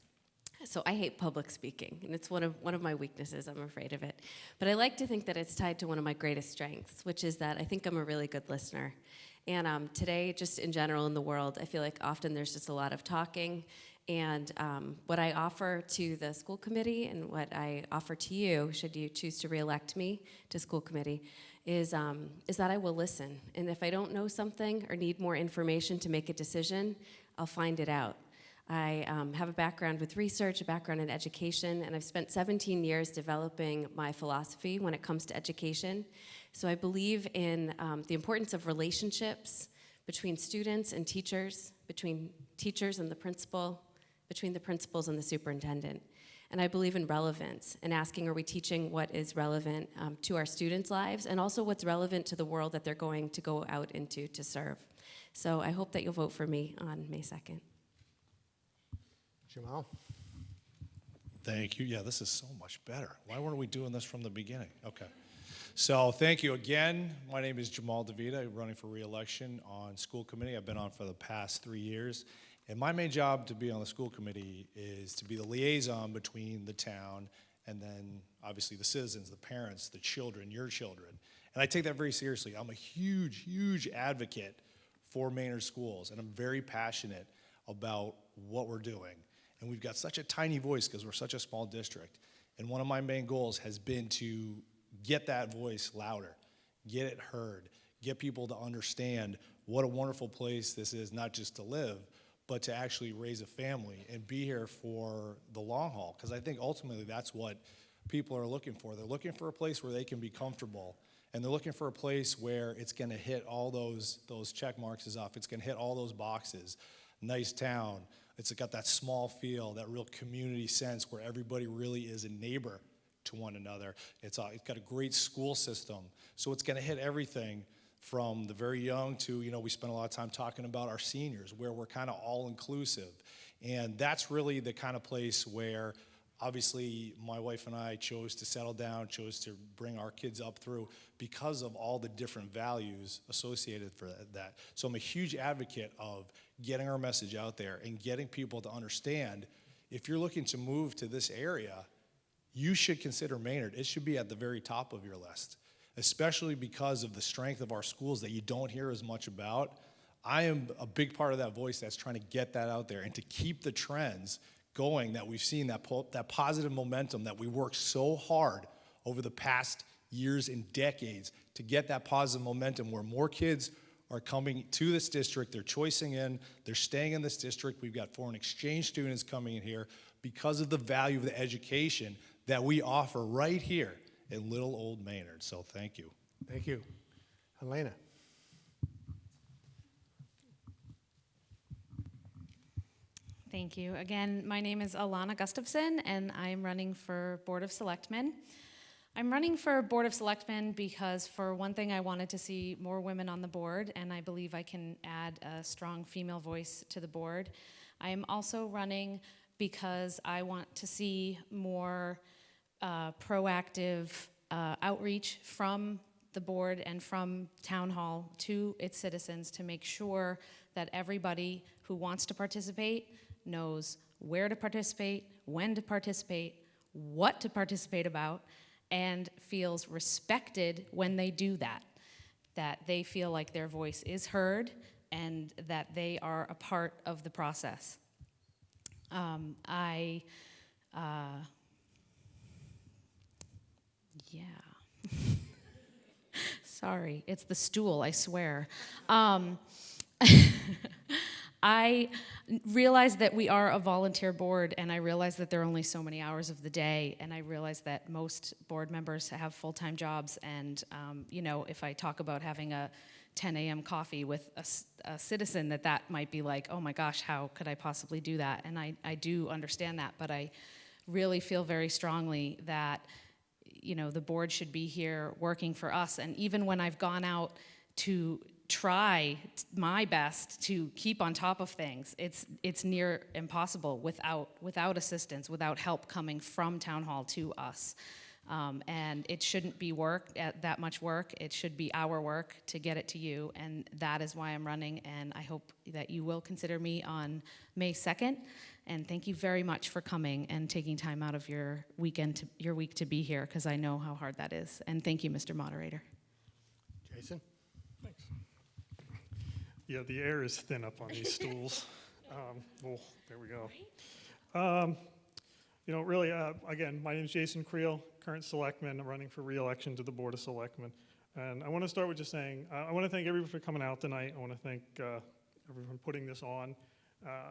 So I hate public speaking, and it's one of my weaknesses. I'm afraid of it. But I like to think that it's tied to one of my greatest strengths, which is that I think I'm a really good listener. And today, just in general in the world, I feel like often there's just a lot of talking. And what I offer to the school committee and what I offer to you, should you choose to reelect me to school committee, is that I will listen. And if I don't know something or need more information to make a decision, I'll find it out. I have a background with research, a background in education, and I've spent 17 years developing my philosophy when it comes to education. So I believe in the importance of relationships between students and teachers, between teachers and the principal, between the principals and the superintendent. And I believe in relevance and asking, are we teaching what is relevant to our students' lives and also what's relevant to the world that they're going to go out into to serve. So I hope that you'll vote for me on May 2nd. Jamal? Thank you. Yeah, this is so much better. Why weren't we doing this from the beginning? Okay. So thank you again. My name is Jamal DeVita. I'm running for re-election on school committee. I've been on for the past 3 years. And my main job to be on the school committee is to be the liaison between the town and then obviously the citizens, the parents, the children, your children. And I take that very seriously. I'm a huge, huge advocate for Maynard schools, and I'm very passionate about what we're doing. And we've got such a tiny voice because we're such a small district. And one of my main goals has been to get that voice louder, get it heard, get people to understand what a wonderful place this is, not just to live, but to actually raise a family and be here for the long haul. Because I think ultimately that's what people are looking for. They're looking for a place where they can be comfortable, and they're looking for a place where it's going to hit all those check marks off. It's going to hit all those boxes. Nice town. It's got that small feel, that real community sense where everybody really is a neighbor to one another. It's got a great school system. So it's going to hit everything from the very young to, we spend a lot of time talking about our seniors, where we're kind of all inclusive. And that's really the kind of place where Obviously, my wife and I chose to settle down, chose to bring our kids up through because of all the different values associated for that. So I'm a huge advocate of getting our message out there and getting people to understand if you're looking to move to this area, you should consider Maynard. It should be at the very top of your list, especially because of the strength of our schools that you don't hear as much about. I am a big part of that voice that's trying to get that out there and to keep the trends going that we've seen, that positive momentum that we worked so hard over the past years and decades to get that positive momentum where more kids are coming to this district, they're choicing in, they're staying in this district. We've got foreign exchange students coming in here because of the value of the education that we offer right here in little old Maynard. So thank you. Thank you. Elena? Thank you. Again, my name is Alana Gustafson, and I'm running for Board of Selectmen. I'm running for Board of Selectmen because, for one thing, I wanted to see more women on the board, and I believe I can add a strong female voice to the board. I am also running because I want to see more proactive outreach from the board and from Town Hall to its citizens to make sure that everybody who wants to participate knows where to participate, when to participate, what to participate about, and feels respected when they do that, that they feel like their voice is heard and that they are a part of the process. Sorry, it's the stool, I swear. I realize that we are a volunteer board, and I realize that there are only so many hours of the day, and I realize that most board members have full-time jobs, and if I talk about having a 10 a.m. coffee with a citizen, that might be like, oh my gosh, how could I possibly do that? And I do understand that, but I really feel very strongly that the board should be here working for us, and even when I've gone out to try my best to keep on top of things, it's near impossible without assistance, without help coming from Town Hall to us. And it shouldn't be that much work. It should be our work to get it to you, and that is why I'm running, and I hope that you will consider me on May 2nd. And thank you very much for coming and taking time out of your week to be here, because I know how hard that is. And thank you, Mr. Moderator. Jason? Thanks. Yeah, the air is thin up on these stools. There we go. Really, again, my name is Jason Creel, current selectman. I'm running for re-election to the Board of Selectmen. And I want to start with just saying, I want to thank everyone for coming out tonight. I want to thank everyone putting this on.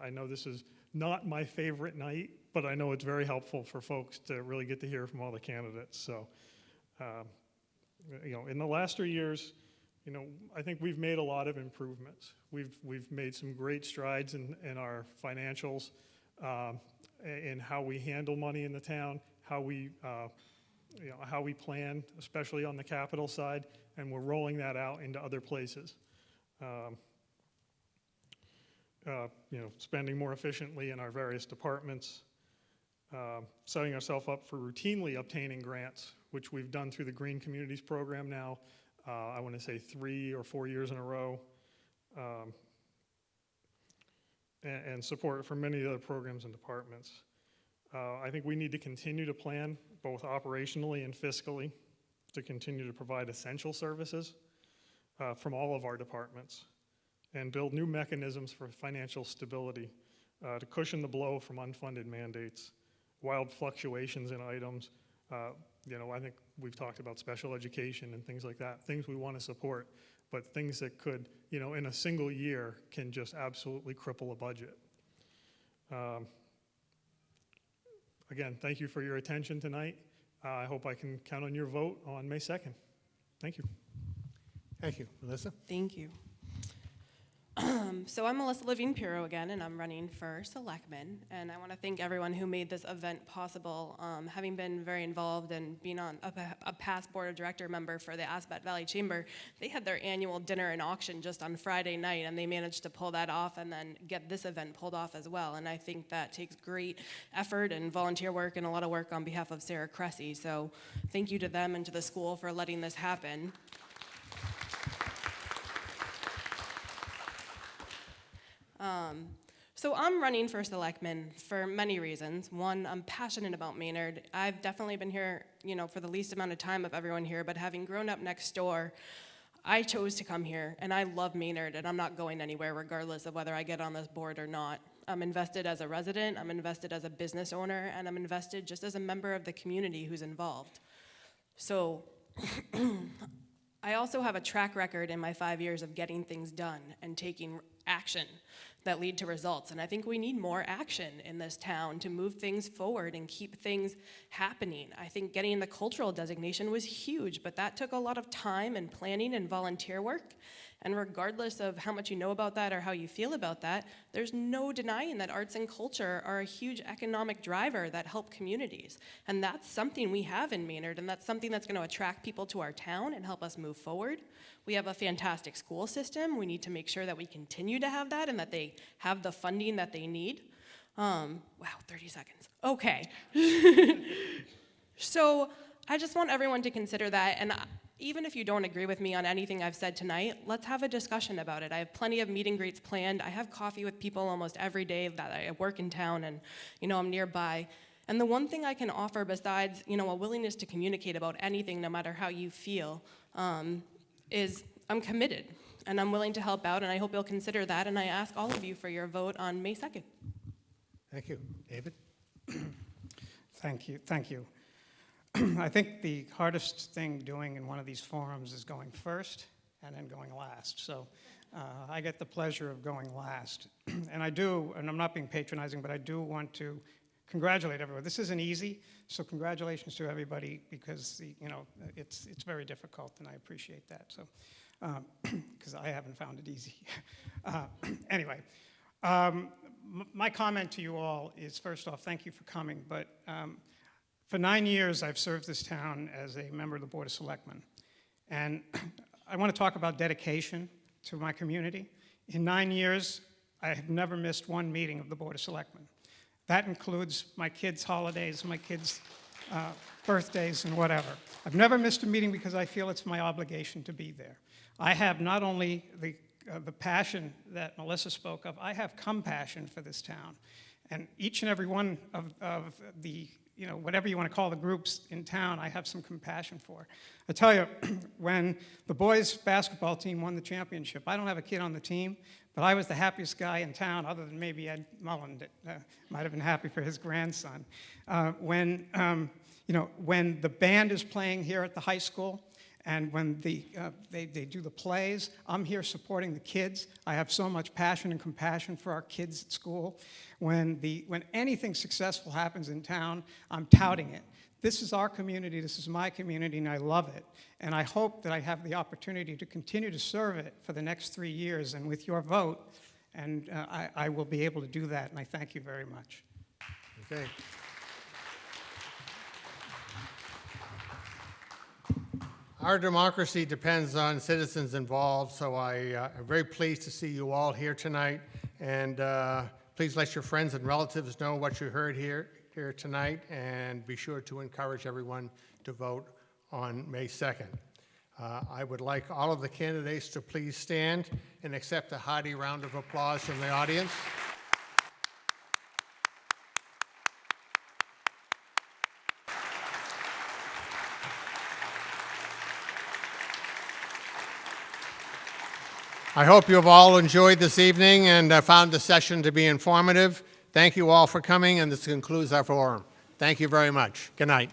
I know this is not my favorite night, but I know it's very helpful for folks to really get to hear from all the candidates. So, in the last 3 years, I think we've made a lot of improvements. We've made some great strides in our financials, in how we handle money in the town, how we plan, especially on the capital side, and we're rolling that out into other places. Spending more efficiently in our various departments, setting ourselves up for routinely obtaining grants, which we've done through the Green Communities program now. I want to say 3 or 4 years in a row, and support for many other programs and departments. I think we need to continue to plan, both operationally and fiscally, to continue to provide essential services from all of our departments, and build new mechanisms for financial stability to cushion the blow from unfunded mandates, wild fluctuations in items. I think we've talked about special education and things like that, things we want to support, but things that could, in a single year can just absolutely cripple a budget. Again, thank you for your attention tonight. I hope I can count on your vote on May 2nd. Thank you. Thank you. Melissa? Thank you. So I'm Melissa Levine-Piro again, and I'm running for Selectmen. And I want to thank everyone who made this event possible. Having been very involved and being on a past board of director member for the Asbat Valley Chamber, they had their annual dinner and auction just on Friday night, and they managed to pull that off and then get this event pulled off as well. And I think that takes great effort and volunteer work and a lot of work on behalf of Sarah Cressy. So thank you to them and to the school for letting this happen. So I'm running for Selectmen for many reasons. One, I'm passionate about Maynard. I've definitely been here, for the least amount of time of everyone here, but having grown up next door, I chose to come here, and I love Maynard, and I'm not going anywhere regardless of whether I get on this board or not. I'm invested as a resident, I'm invested as a business owner, and I'm invested just as a member of the community who's involved. So I also have a track record in my 5 years of getting things done and taking action that lead to results. And I think we need more action in this town to move things forward and keep things happening. I think getting the cultural designation was huge, but that took a lot of time and planning and volunteer work. And regardless of how much you know about that or how you feel about that, there's no denying that arts and culture are a huge economic driver that help communities. And that's something we have in Maynard, and that's something that's going to attract people to our town and help us move forward. We have a fantastic school system. We need to make sure that we continue to have that and that they have the funding that they need. Wow, 30 seconds. Okay. So I just want everyone to consider that, and even if you don't agree with me on anything I've said tonight, let's have a discussion about it. I have plenty of meet and greets planned. I have coffee with people almost every day that I work in town and I'm nearby. And the one thing I can offer besides a willingness to communicate about anything, no matter how you feel, is I'm committed and I'm willing to help out, and I hope you'll consider that, and I ask all of you for your vote on May 2nd. Thank you. David? Thank you. I think the hardest thing doing in one of these forums is going first and then going last. So I get the pleasure of going last. And I'm not being patronizing, but I do want to congratulate everyone. This isn't easy, so congratulations to everybody, because it's very difficult, and I appreciate that. So because I haven't found it easy. Anyway, my comment to you all is, first off, thank you for coming. But for 9 years, I've served this town as a member of the Board of Selectmen. And I want to talk about dedication to my community. In 9 years, I have never missed one meeting of the Board of Selectmen. That includes my kids' holidays, my kids' birthdays, and whatever. I've never missed a meeting because I feel it's my obligation to be there. I have not only the passion that Melissa spoke of, I have compassion for this town. And each and every one of the whatever you want to call the groups in town, I have some compassion for. I tell you, when the boys' basketball team won the championship, I don't have a kid on the team, but I was the happiest guy in town, other than maybe Ed Mullen, that might have been happy for his grandson. When the band is playing here at the high school, and when they do the plays, I'm here supporting the kids. I have so much passion and compassion for our kids at school. When anything successful happens in town, I'm touting it. This is our community, this is my community, and I love it. And I hope that I have the opportunity to continue to serve it for the next 3 years, and with your vote, and I will be able to do that, and I thank you very much. Okay. Our democracy depends on citizens involved, so I am very pleased to see you all here tonight. And please let your friends and relatives know what you heard here tonight, and be sure to encourage everyone to vote on May 2nd. I would like all of the candidates to please stand and accept a hearty round of applause from the audience. I hope you have all enjoyed this evening and found the session to be informative. Thank you all for coming, and this concludes our forum. Thank you very much. Good night.